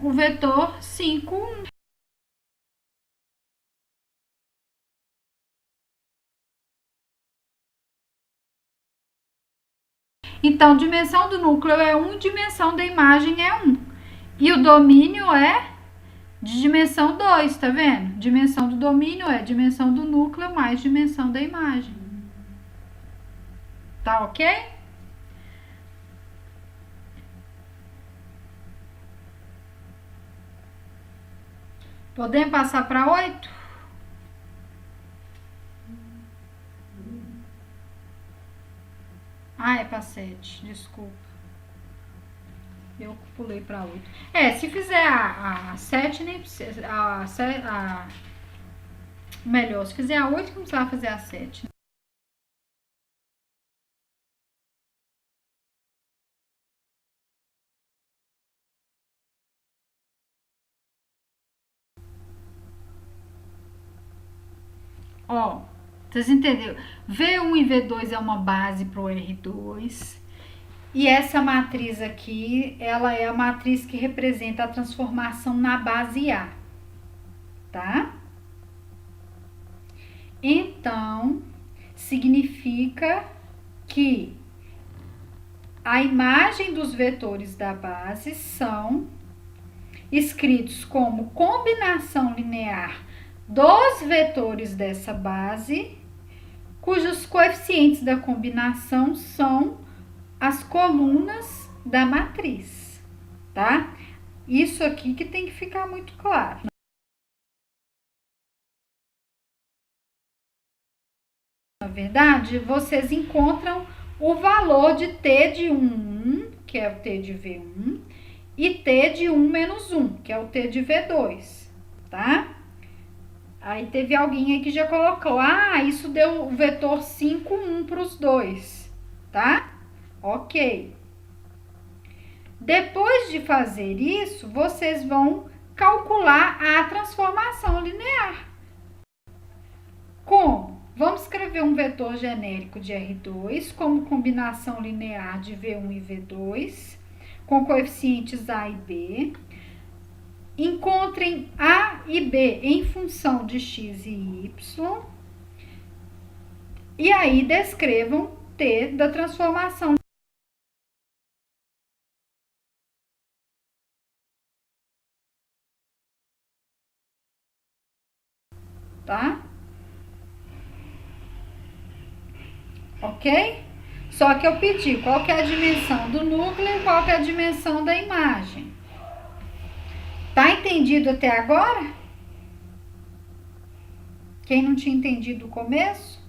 O vetor 5, 1. Então, dimensão do núcleo é 1, dimensão da imagem é 1. E o domínio é de dimensão 2, tá vendo? Dimensão do domínio é dimensão do núcleo mais dimensão da imagem. Tá ok? Podemos passar para 8? Ah, é para 7, desculpa. Eu pulei para 8. Se fizer a 7, nem precisa. Melhor, se fizer a 8, não precisava fazer a 7. Ó, vocês entenderam? V1 e V2 é uma base para o R2. E essa matriz aqui, ela é a matriz que representa a transformação na base A, tá? Então, significa que a imagem dos vetores da base são escritos como combinação linear dos vetores dessa base, cujos coeficientes da combinação são as colunas da matriz, tá? Isso aqui que tem que ficar muito claro. Na verdade, vocês encontram o valor de T de 1, que é o T de V1, e T de 1 menos 1, que é o T de V2, tá? Aí teve alguém aí que já colocou, isso deu o vetor 5, 1 para os dois, tá? Ok. Depois de fazer isso, vocês vão calcular a transformação linear. Como? Vamos escrever um vetor genérico de R2 como combinação linear de V1 e V2, com coeficientes A e B. Encontrem A e B em função de x e y. E aí descrevam T da transformação. Tá? Ok? Só que eu pedi qual que é a dimensão do núcleo e qual que é a dimensão da imagem. Tá entendido até agora? Quem não tinha entendido o começo?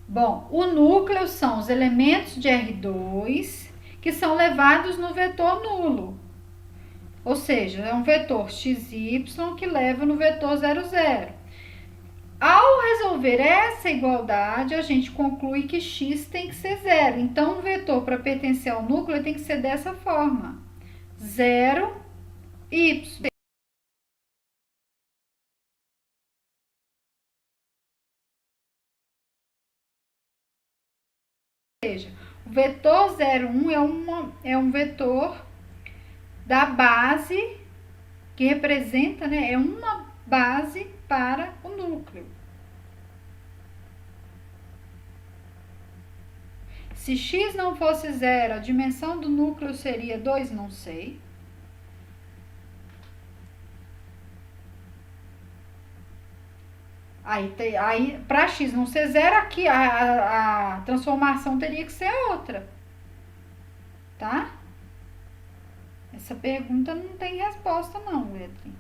Bom, o núcleo são os elementos de R2 que são levados no vetor nulo. Ou seja, é um vetor xy que leva no vetor 0, 0. Ao resolver essa igualdade, a gente conclui que x tem que ser 0. Então, o vetor para pertencer ao núcleo tem que ser dessa forma. 0, y. Ou seja, o vetor 0, 1 é um vetor da base que representa, né, é uma base para o núcleo. Se x não fosse 0, a dimensão do núcleo seria 2, não sei. Aí para x não ser 0, aqui a transformação teria que ser outra. Tá? Essa pergunta não tem resposta não, Letrin.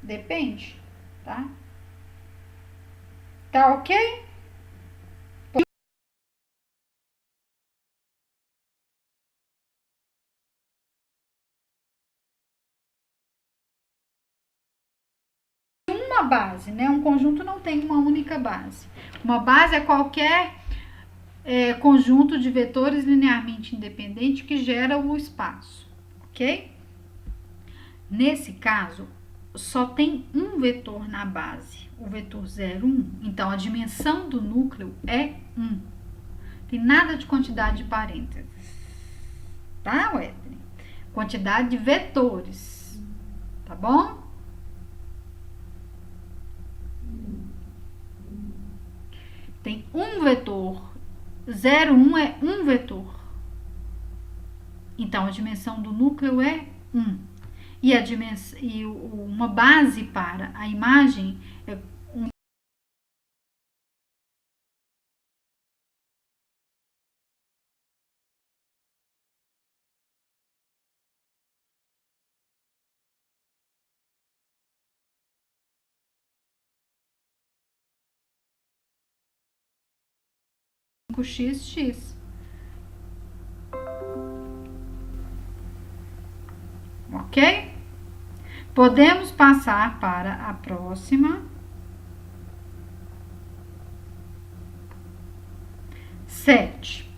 Depende, tá? Tá ok? Uma base, né? Um conjunto não tem uma única base. Uma base é qualquer conjunto de vetores linearmente independente que gera o espaço, ok? Nesse caso, só tem um vetor na base, o vetor 0, 1. Então, a dimensão do núcleo é 1. Tem nada de quantidade de parênteses. Tá, Wesley? Quantidade de vetores. Tá bom? Tem um vetor. 0, 1 é um vetor. Então, a dimensão do núcleo é 1. E uma base para a imagem é 5xx. Ok? Podemos passar para a próxima. 7.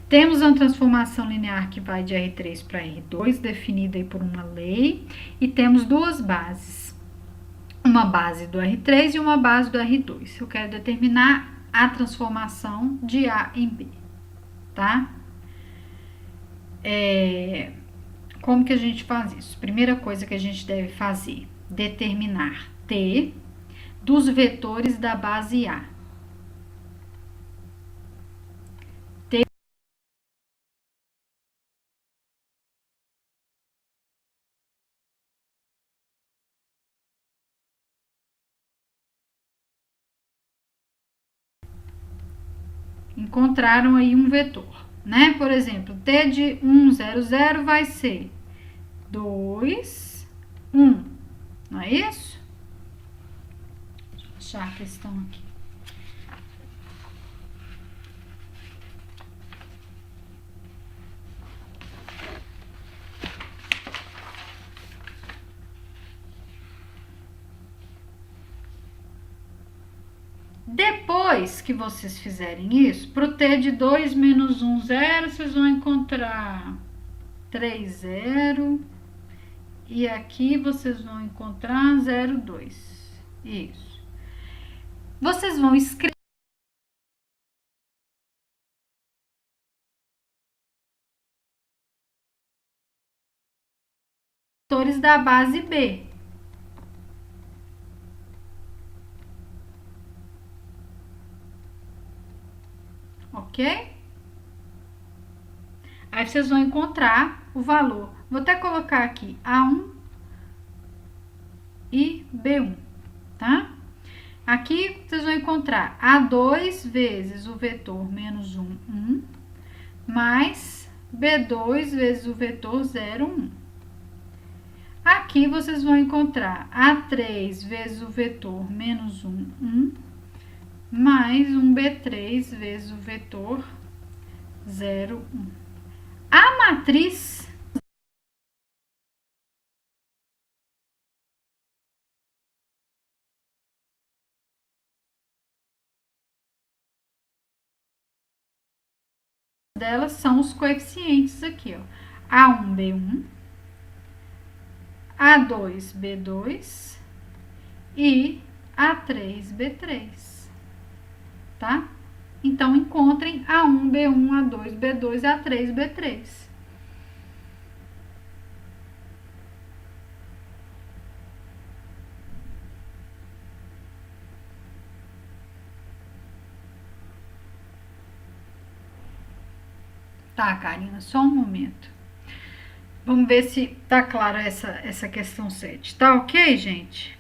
Temos uma transformação linear que vai de R3 para R2, definida aí por uma lei, e temos duas bases. Uma base do R3 e uma base do R2. Eu quero determinar a transformação de A em B, tá? Como que a gente faz isso? Primeira coisa que a gente deve fazer, determinar T dos vetores da base A. Encontraram aí um vetor, né? Por exemplo, T de 1, 0, 0 vai ser 2, 1, não é isso? Deixa eu achar a questão aqui. Depois que vocês fizerem isso, para o T de 2 menos 1, 0, vocês vão encontrar 3, 0. E aqui vocês vão encontrar 0, 2. Isso. Vocês vão escrever vetores da base B. Ok? Aí vocês vão encontrar o valor. Vou até colocar aqui A1 e B1, tá? Aqui vocês vão encontrar A2 vezes o vetor menos 1, 1, mais B2 vezes o vetor 0, 1. Aqui vocês vão encontrar A3 vezes o vetor menos 1, 1, mais um B3 vezes o vetor 0, 1. A matriz delas são os coeficientes aqui, ó. A1, B1, A2, B2 e A3, B3, tá? Então, encontrem A1, B1, A2, B2, A3, B3. Tá, Karina, só um momento. Vamos ver se tá clara essa questão 7. Tá ok, gente?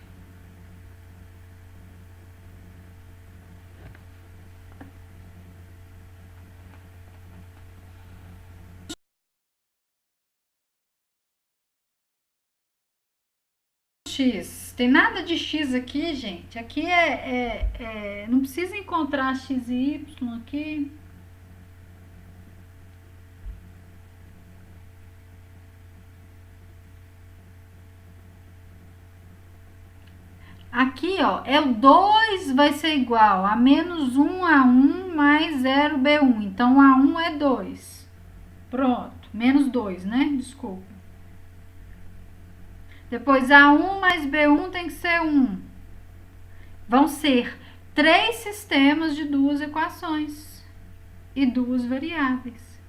X. Tem nada de X aqui, gente. Aqui não precisa encontrar X e Y aqui. Aqui, ó, é o 2 vai ser igual a menos 1 A1 mais 0 B1. Então, A1 é 2. Pronto. Menos 2, né? Desculpa. Depois, A1 mais B1 tem que ser 1. Vão ser 3 sistemas de duas equações e duas variáveis.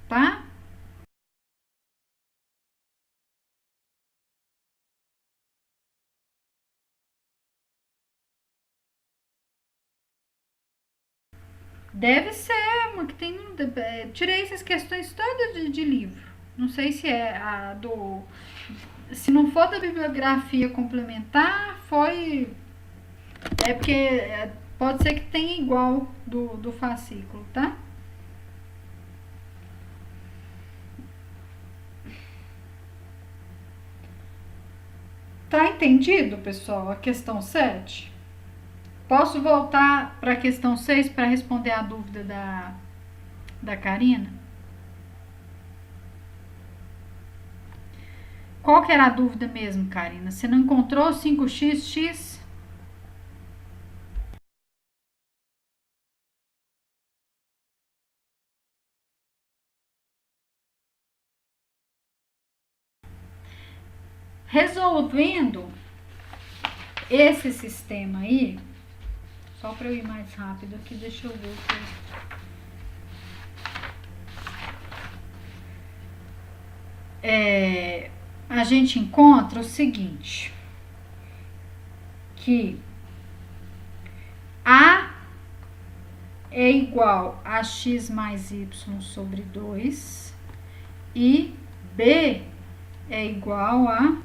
Tá? Deve ser uma que tem. Tirei essas questões todas de livro. Não sei se é a do. Se não for da bibliografia complementar, foi. É porque pode ser que tenha igual do fascículo, tá? Tá entendido, pessoal, a questão 7? Posso voltar para a questão 6 para responder a dúvida da Karina? Qual que era a dúvida mesmo, Karina? Você não encontrou 5x? Resolvendo esse sistema aí, só para eu ir mais rápido aqui, deixa eu ver o que a gente encontra o seguinte, que A é igual a x mais y sobre 2 e B é igual a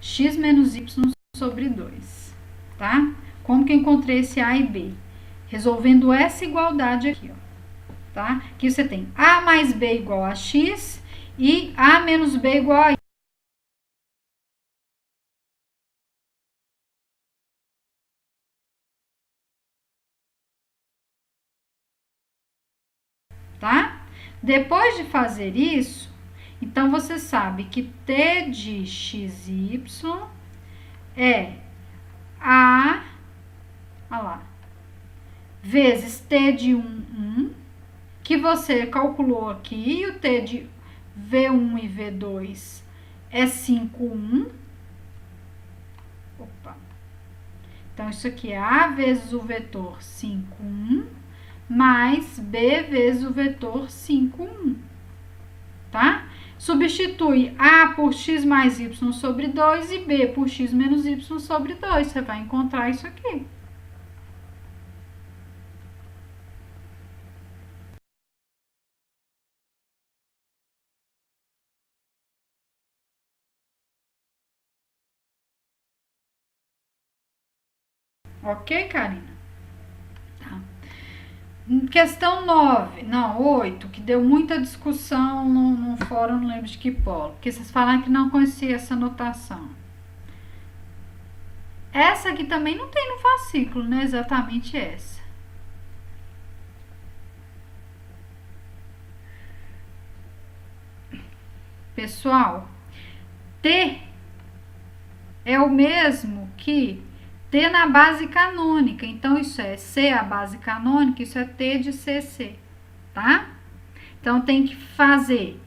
x menos y sobre 2, tá? Como que eu encontrei esse A e B? Resolvendo essa igualdade aqui, ó, tá? Aqui você tem A mais B igual a x e A menos B igual a y. Tá? Depois de fazer isso, então você sabe que t de xy é a, olha lá, vezes t de 1, que você calculou aqui, e o t de V1 e V2 é 5,1. Opa. Então, isso aqui é A vezes o vetor 5,1 mais B vezes o vetor 5,1, tá? Substitui A por x mais y sobre 2 e B por x menos y sobre 2. Você vai encontrar isso aqui. Ok, Karina? Tá. Questão 9, não, 8, que deu muita discussão no fórum, não lembro de que polo, porque vocês falaram que não conhecia essa notação. Essa aqui também não tem no fascículo, né? Exatamente essa. Pessoal, T é o mesmo que T na base canônica. Então, isso é C a base canônica, isso é T de CC, tá? Então, tem que fazer.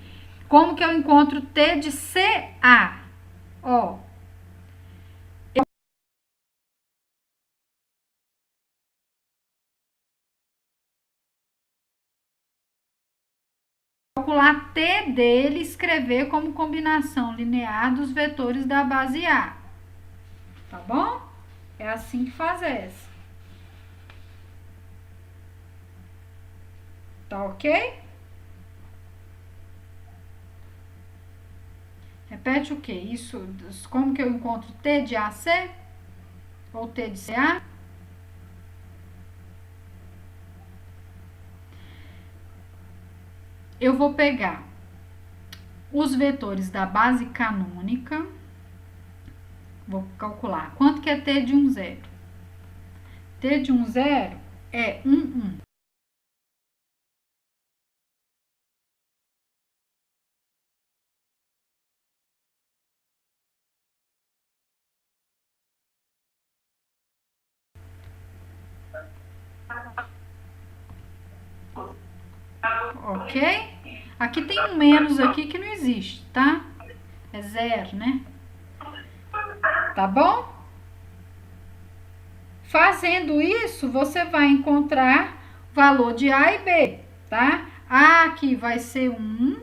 Como que eu encontro T de CA? Ó. Calcular T dele e escrever como combinação linear dos vetores da base A. Tá bom? É assim que faz essa. Tá ok? Repete o que? Isso, como que eu encontro T de AC? Ou T de CA? Eu vou pegar os vetores da base canônica. Vou calcular. Quanto que é T de 1, 0? T de 1, 0 é 1, 1. Ok? Aqui tem um menos aqui que não existe, tá? É 0, né? Tá bom? Fazendo isso, você vai encontrar o valor de A e B, tá? A aqui vai ser 1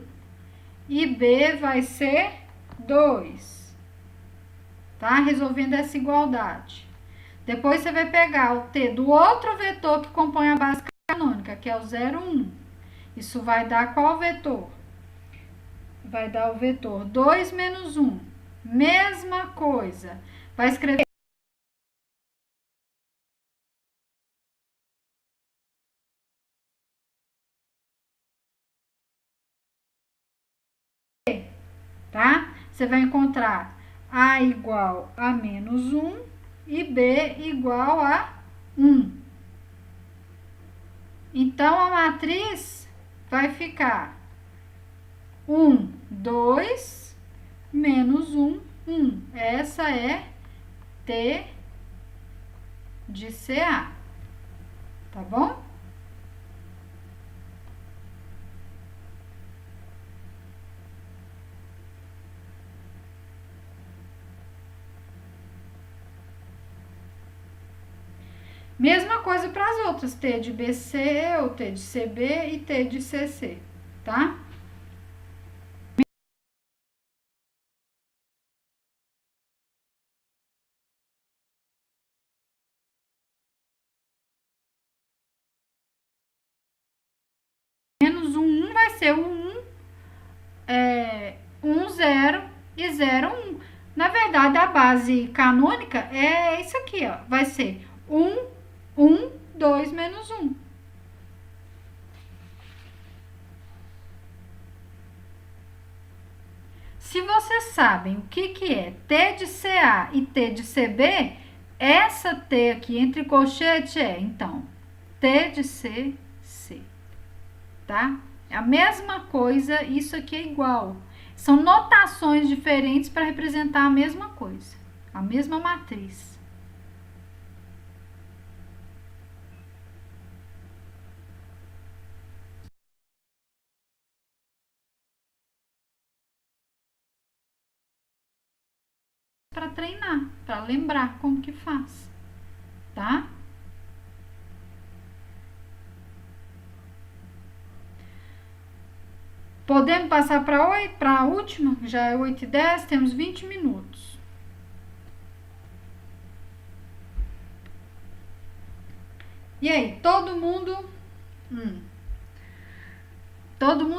e B vai ser 2, tá? Resolvendo essa igualdade. Depois você vai pegar o T do outro vetor que compõe a base canônica, que é o 0, 1. Isso vai dar qual vetor? Vai dar o vetor 2 menos 1. Mesma coisa. Vai escrever tá? Você vai encontrar A igual a menos 1 e B igual a 1. Então, a matriz vai ficar 1, 2, menos 1, 1. Essa é T de CA, tá bom? Mesma coisa para as outras, T de BC, ou T de CB e T de CC, tá? Menos um 1 vai ser o 1, 0 e 0, 1. Na verdade, a base canônica é isso aqui, ó. Vai ser 1, 1, 2 menos 1. Se vocês sabem o que é T de CA e T de CB, essa T aqui entre colchete é, então, T de CC, tá? É a mesma coisa, isso aqui é igual. São notações diferentes para representar a mesma coisa, a mesma matriz. Para treinar, para lembrar como que faz, tá? Podemos passar para a última? Já é 8h10, temos 20 minutos. E aí, todo mundo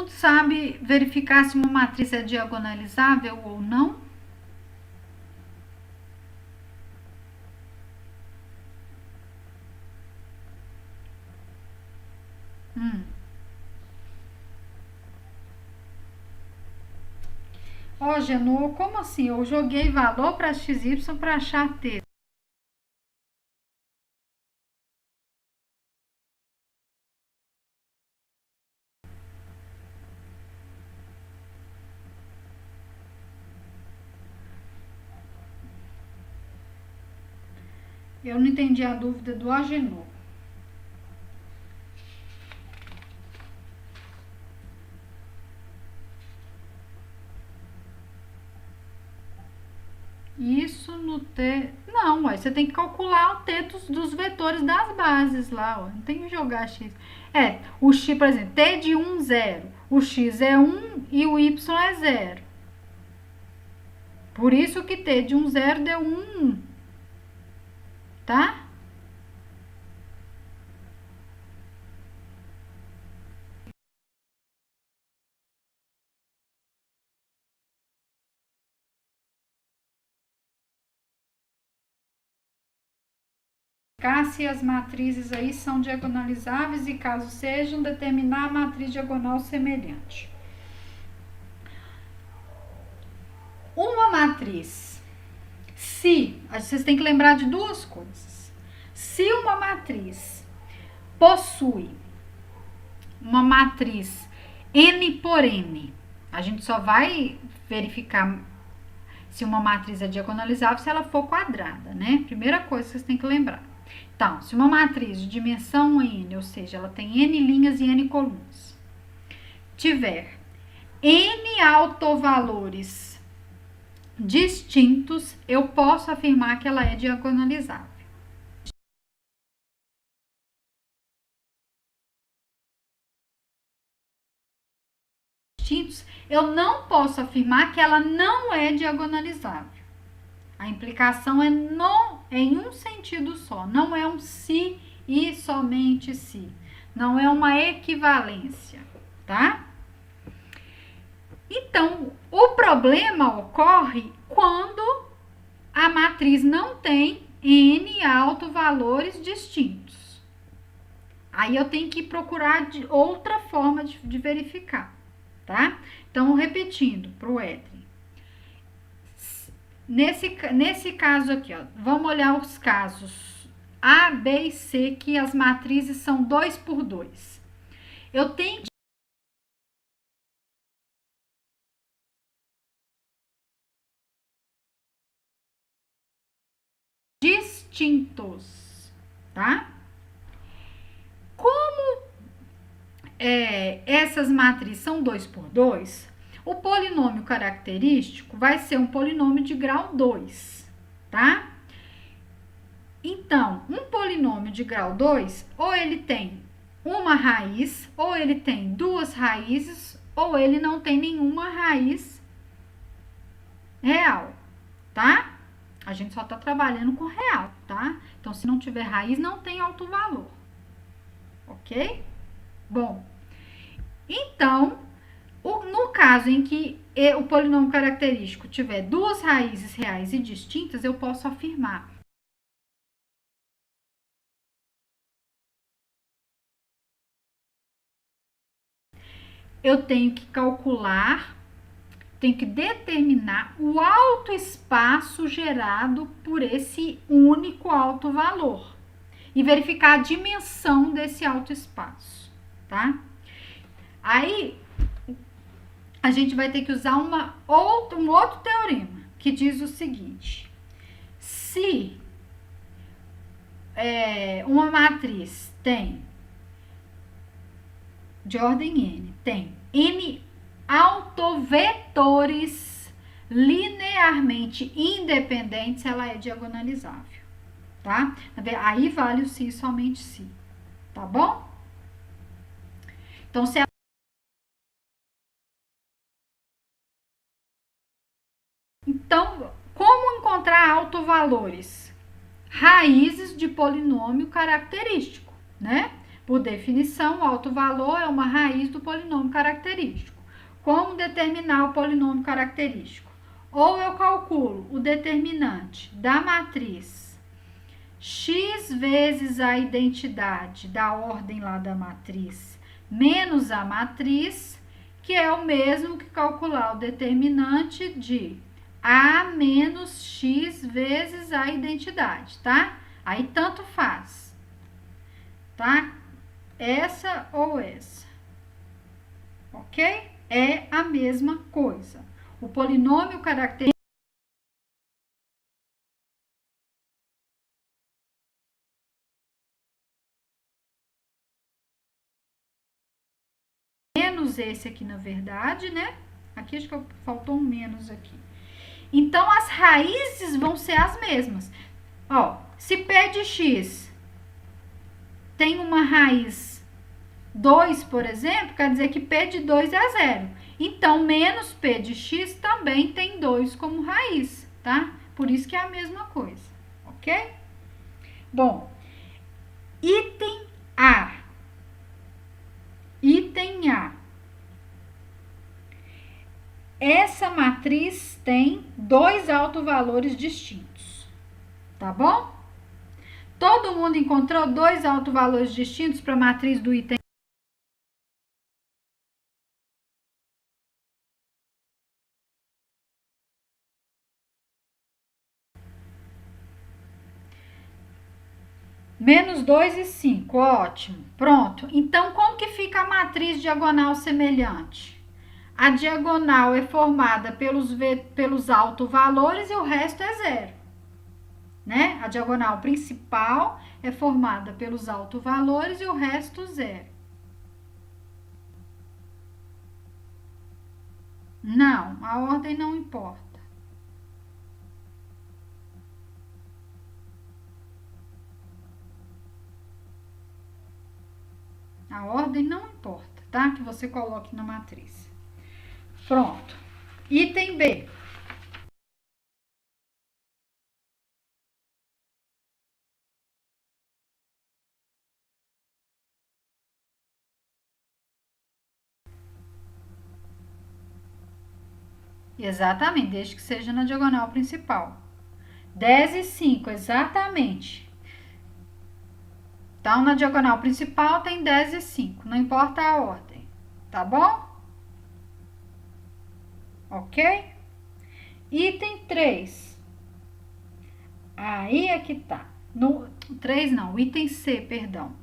sabe verificar se uma matriz é diagonalizável ou não? Ó, Genô, como assim? Eu joguei valor para XY para achar T. Eu não entendi a dúvida do Agenor. Isso no T... Não, ué, você tem que calcular o T dos vetores das bases lá, ó. Não tem que jogar X. O X, por exemplo, T de 1, 0. O X é 1 e o Y é 0. Por isso que T de 1, 0 deu 1, 1. Tá? Se as matrizes aí são diagonalizáveis e caso sejam, determinar a matriz diagonal semelhante. Uma matriz, se, vocês têm que lembrar de duas coisas. Se uma matriz possui uma matriz n por n, a gente só vai verificar se uma matriz é diagonalizável se ela for quadrada, né? Primeira coisa que vocês têm que lembrar. Então, se uma matriz de dimensão n, ou seja, ela tem n linhas e n colunas, tiver n autovalores distintos, eu posso afirmar que ela é diagonalizável. Eu não posso afirmar que ela não é diagonalizável. A implicação é em um sentido só, não é um se e somente se. Não é uma equivalência, tá? Então, o problema ocorre quando a matriz não tem n autovalores distintos. Aí eu tenho que procurar outra forma de verificar, tá? Então, repetindo para o Edrin. Nesse caso aqui, ó, vamos olhar os casos A, B e C, que as matrizes são 2 por 2. Eu tenho distintos, tá? Como essas matrizes são 2 por 2, o polinômio característico vai ser um polinômio de grau 2, tá? Então, um polinômio de grau 2, ou ele tem uma raiz, ou ele tem duas raízes, ou ele não tem nenhuma raiz real, tá? A gente só tá trabalhando com real, tá? Então, se não tiver raiz, não tem alto valor, ok? Bom, então, no caso em que o polinômio característico tiver duas raízes reais e distintas, eu posso afirmar eu tenho que calcular, tenho que determinar o autoespaço gerado por esse único alto valor e verificar a dimensão desse autoespaço, tá? Aí a gente vai ter que usar um outro teorema que diz o seguinte: se uma matriz tem de ordem n tem n autovetores linearmente independentes, ela é diagonalizável, tá? Aí vale o se e somente se, tá bom? Então, se Então, como encontrar autovalores? Raízes de polinômio característico, né? Por definição, o autovalor é uma raiz do polinômio característico. Como determinar o polinômio característico? Ou eu calculo o determinante da matriz x vezes a identidade da ordem lá da matriz menos a matriz, que é o mesmo que calcular o determinante de a menos x vezes a identidade, tá? Aí tanto faz, tá? Essa ou essa, ok? É a mesma coisa. O polinômio característico menos esse aqui, na verdade, né? Aqui acho que faltou um menos aqui. Então, as raízes vão ser as mesmas. Ó, se P de x tem uma raiz 2, por exemplo, quer dizer que P de 2 é zero. Então, menos P de x também tem 2 como raiz, tá? Por isso que é a mesma coisa, ok? Bom, item A. Item A. Essa matriz tem dois autovalores distintos, tá bom? Todo mundo encontrou dois autovalores distintos para a matriz do item menos 2 e 5, ótimo. Pronto. Então, como que fica a matriz diagonal semelhante? A diagonal é formada pelos autovalores e o resto é zero, né? A diagonal principal é formada pelos autovalores e o resto zero. Não, a ordem não importa. A ordem não importa, tá? Que você coloque na matriz. Pronto. Item B. Exatamente, desde que seja na diagonal principal. 10 e 5, exatamente. Então, na diagonal principal tem 10 e 5, não importa a ordem, tá bom? Ok? Item 3. Aí é que tá. No 3 não, item C, perdão.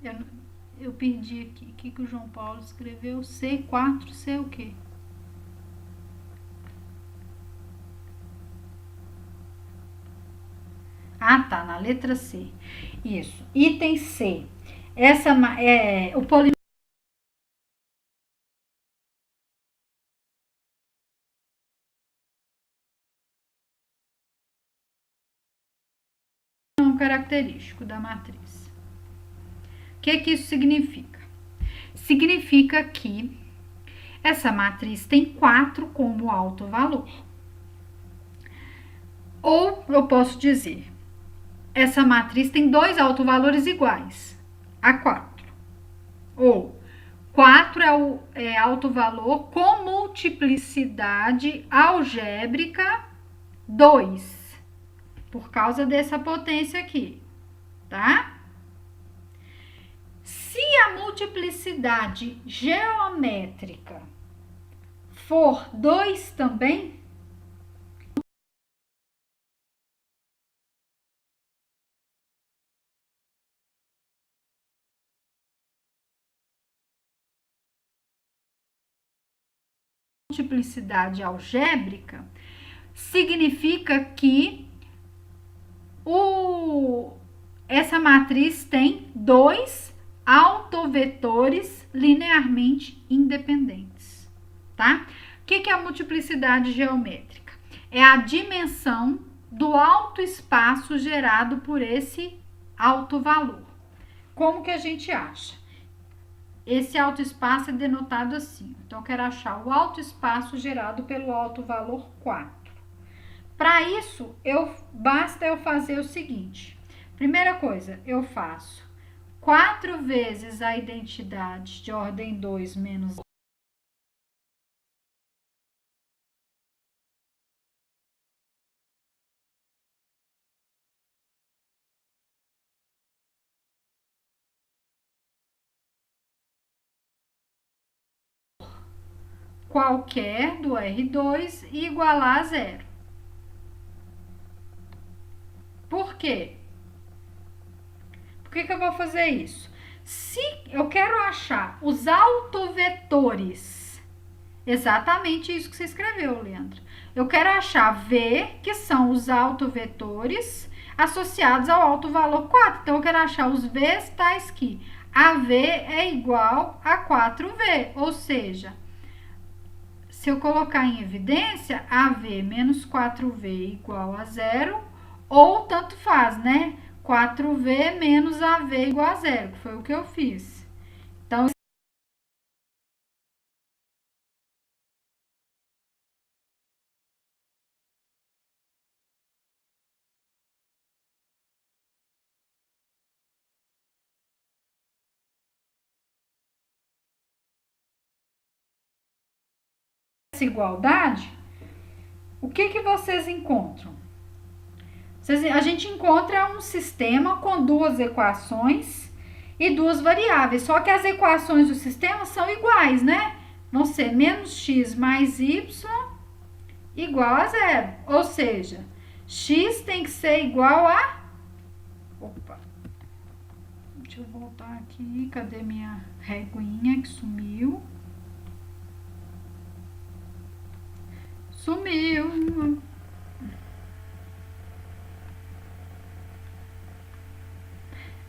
Eu, eu perdi aqui. O que o João Paulo escreveu? C4, C o quê? Ah, tá, na letra C. Isso. Item C. Essa é o polinômio característico da matriz. O que isso significa? Significa que essa matriz tem 4 como alto valor. Ou eu posso dizer, essa matriz tem 2 autovalores iguais a 4. Ou 4 é alto valor com multiplicidade algébrica 2. Por causa dessa potência aqui, tá? Se a multiplicidade geométrica for 2 também, multiplicidade algébrica, significa que essa matriz tem 2 autovetores linearmente independentes, tá? O que é a multiplicidade geométrica? É a dimensão do alto espaço gerado por esse alto valor. Como que a gente acha? Esse alto espaço é denotado assim. Então, eu quero achar o alto espaço gerado pelo alto valor 4. Para isso, basta eu fazer o seguinte. Primeira coisa, eu faço 4 vezes a identidade de ordem 2 menos qualquer do R2 e igualar a 0. Por quê? Por que eu vou fazer isso? Se eu quero achar os autovetores, exatamente isso que você escreveu, Leandro. Eu quero achar V, que são os autovetores associados ao alto valor 4. Então, eu quero achar os V's tais que AV é igual a 4V, ou seja, se eu colocar em evidência, AV menos 4V igual a 0, ou tanto faz, né? 4V menos AV igual a 0, que foi o que eu fiz. Então, essa igualdade, o que vocês encontram? A gente encontra um sistema com 2 equações e 2 variáveis, só que as equações do sistema são iguais, né? Vão ser menos x mais y igual a 0, ou seja, x tem que ser igual a... Opa, deixa eu voltar aqui, cadê minha reguinha que sumiu? Sumiu.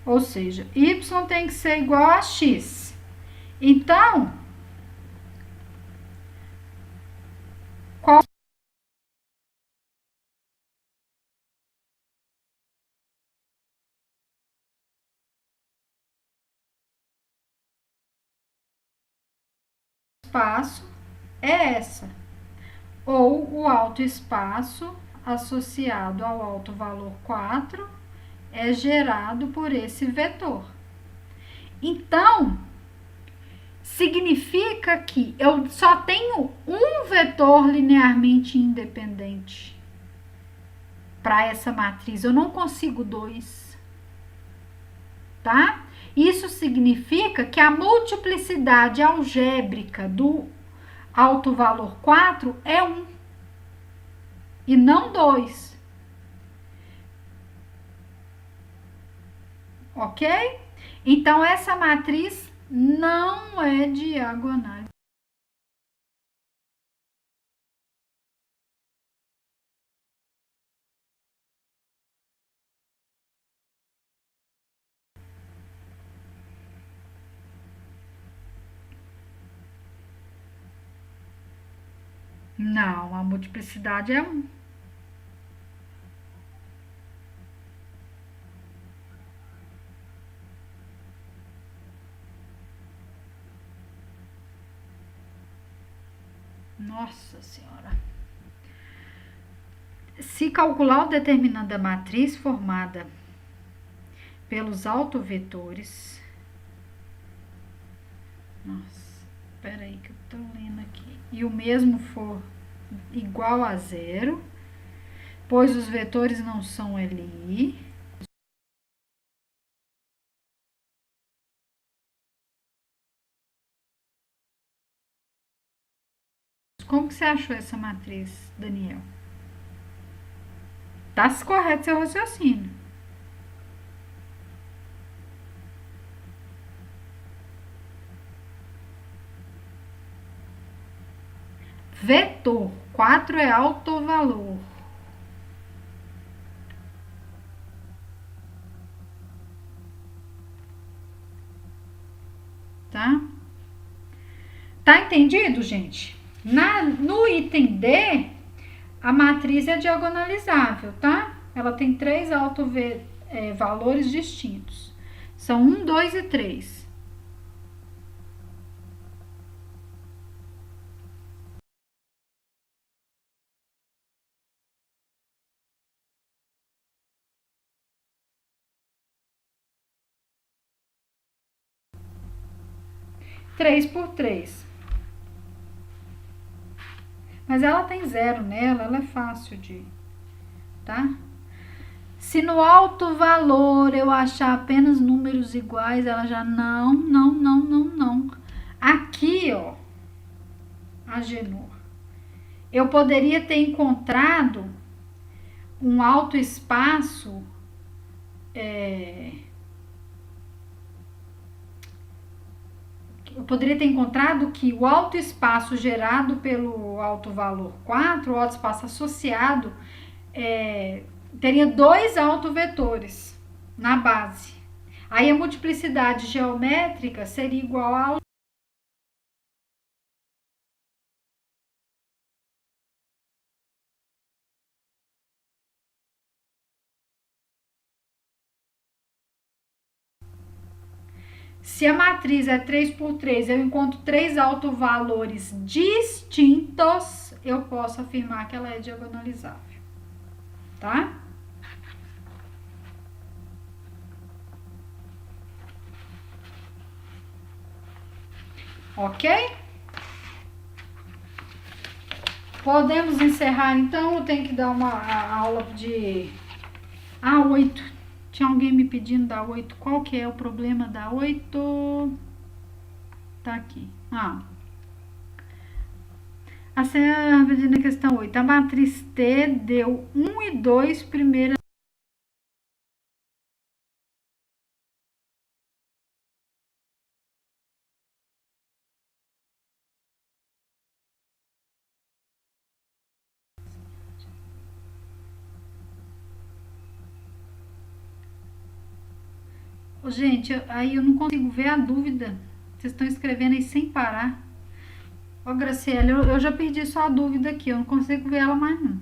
Ou seja, y tem que ser igual a x. Então, qual espaço é essa? Ou o alto espaço associado ao alto valor 4 é gerado por esse vetor. Então, significa que eu só tenho um vetor linearmente independente para essa matriz. Eu não consigo 2, tá? Isso significa que a multiplicidade algébrica do alto valor 4 é 1 e não 2. Ok? Então, essa matriz não é diagonal. Não, a multiplicidade é 1. Nossa Senhora. Se calcular o determinante da matriz formada pelos autovetores. Nossa, espera aí que eu tô lendo aqui. E o mesmo for igual a zero, pois os vetores não são LI. Como que você achou essa matriz, Daniel? Tá correto seu raciocínio. Vetor, 4 é autovalor. Tá? Tá entendido, gente? No item D, a matriz é diagonalizável, tá? Ela tem três valores distintos. São 1, 2 e 3. Três por 3. Mas ela tem zero nela, ela é fácil de, tá? Se no alto valor eu achar apenas números iguais, ela já não. Aqui, ó, Agenor, eu poderia ter encontrado um alto espaço, eu poderia ter encontrado que o alto espaço gerado pelo alto valor 4, o alto espaço associado, teria dois autovetores na base. Aí a multiplicidade geométrica seria igual ao se a matriz é 3 por 3, eu encontro três autovalores distintos, eu posso afirmar que ela é diagonalizável, tá? Ok? Podemos encerrar então, eu tenho que dar uma aula de A8. Tinha alguém me pedindo da 8. Qual que é o problema da 8? Tá aqui. Na questão 8. A matriz T deu 1 e 2 primeira. Gente, aí eu não consigo ver a dúvida. Vocês estão escrevendo aí sem parar. Ó, Graciela, eu já perdi só a dúvida aqui. Eu não consigo ver ela mais não.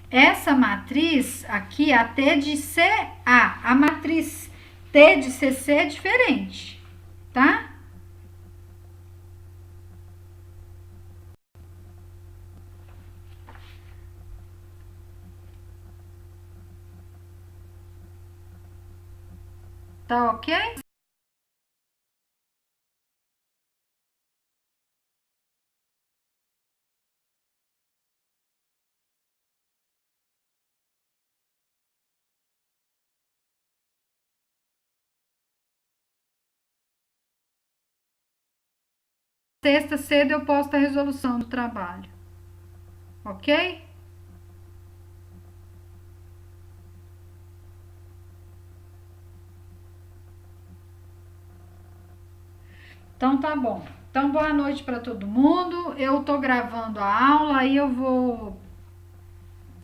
Essa matriz aqui, a T de CA, a matriz T de CC é diferente, tá? Tá ok? Sexta cedo eu posto a resolução do trabalho, ok? Então tá bom. Então boa noite para todo mundo. Eu tô gravando a aula, aí eu vou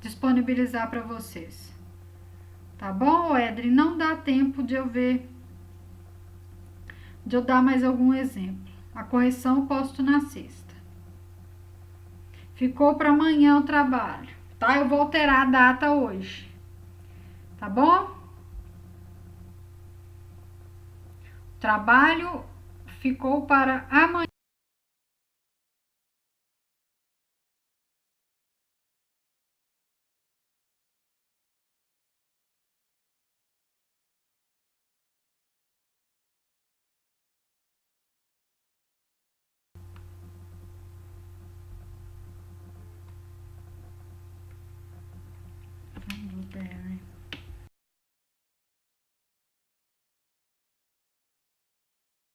disponibilizar para vocês. Tá bom, Edri? Não dá tempo de eu dar mais algum exemplo. A correção eu posto na sexta. Ficou para amanhã o trabalho, tá? Eu vou alterar a data hoje. Tá bom? O trabalho ficou para amanhã.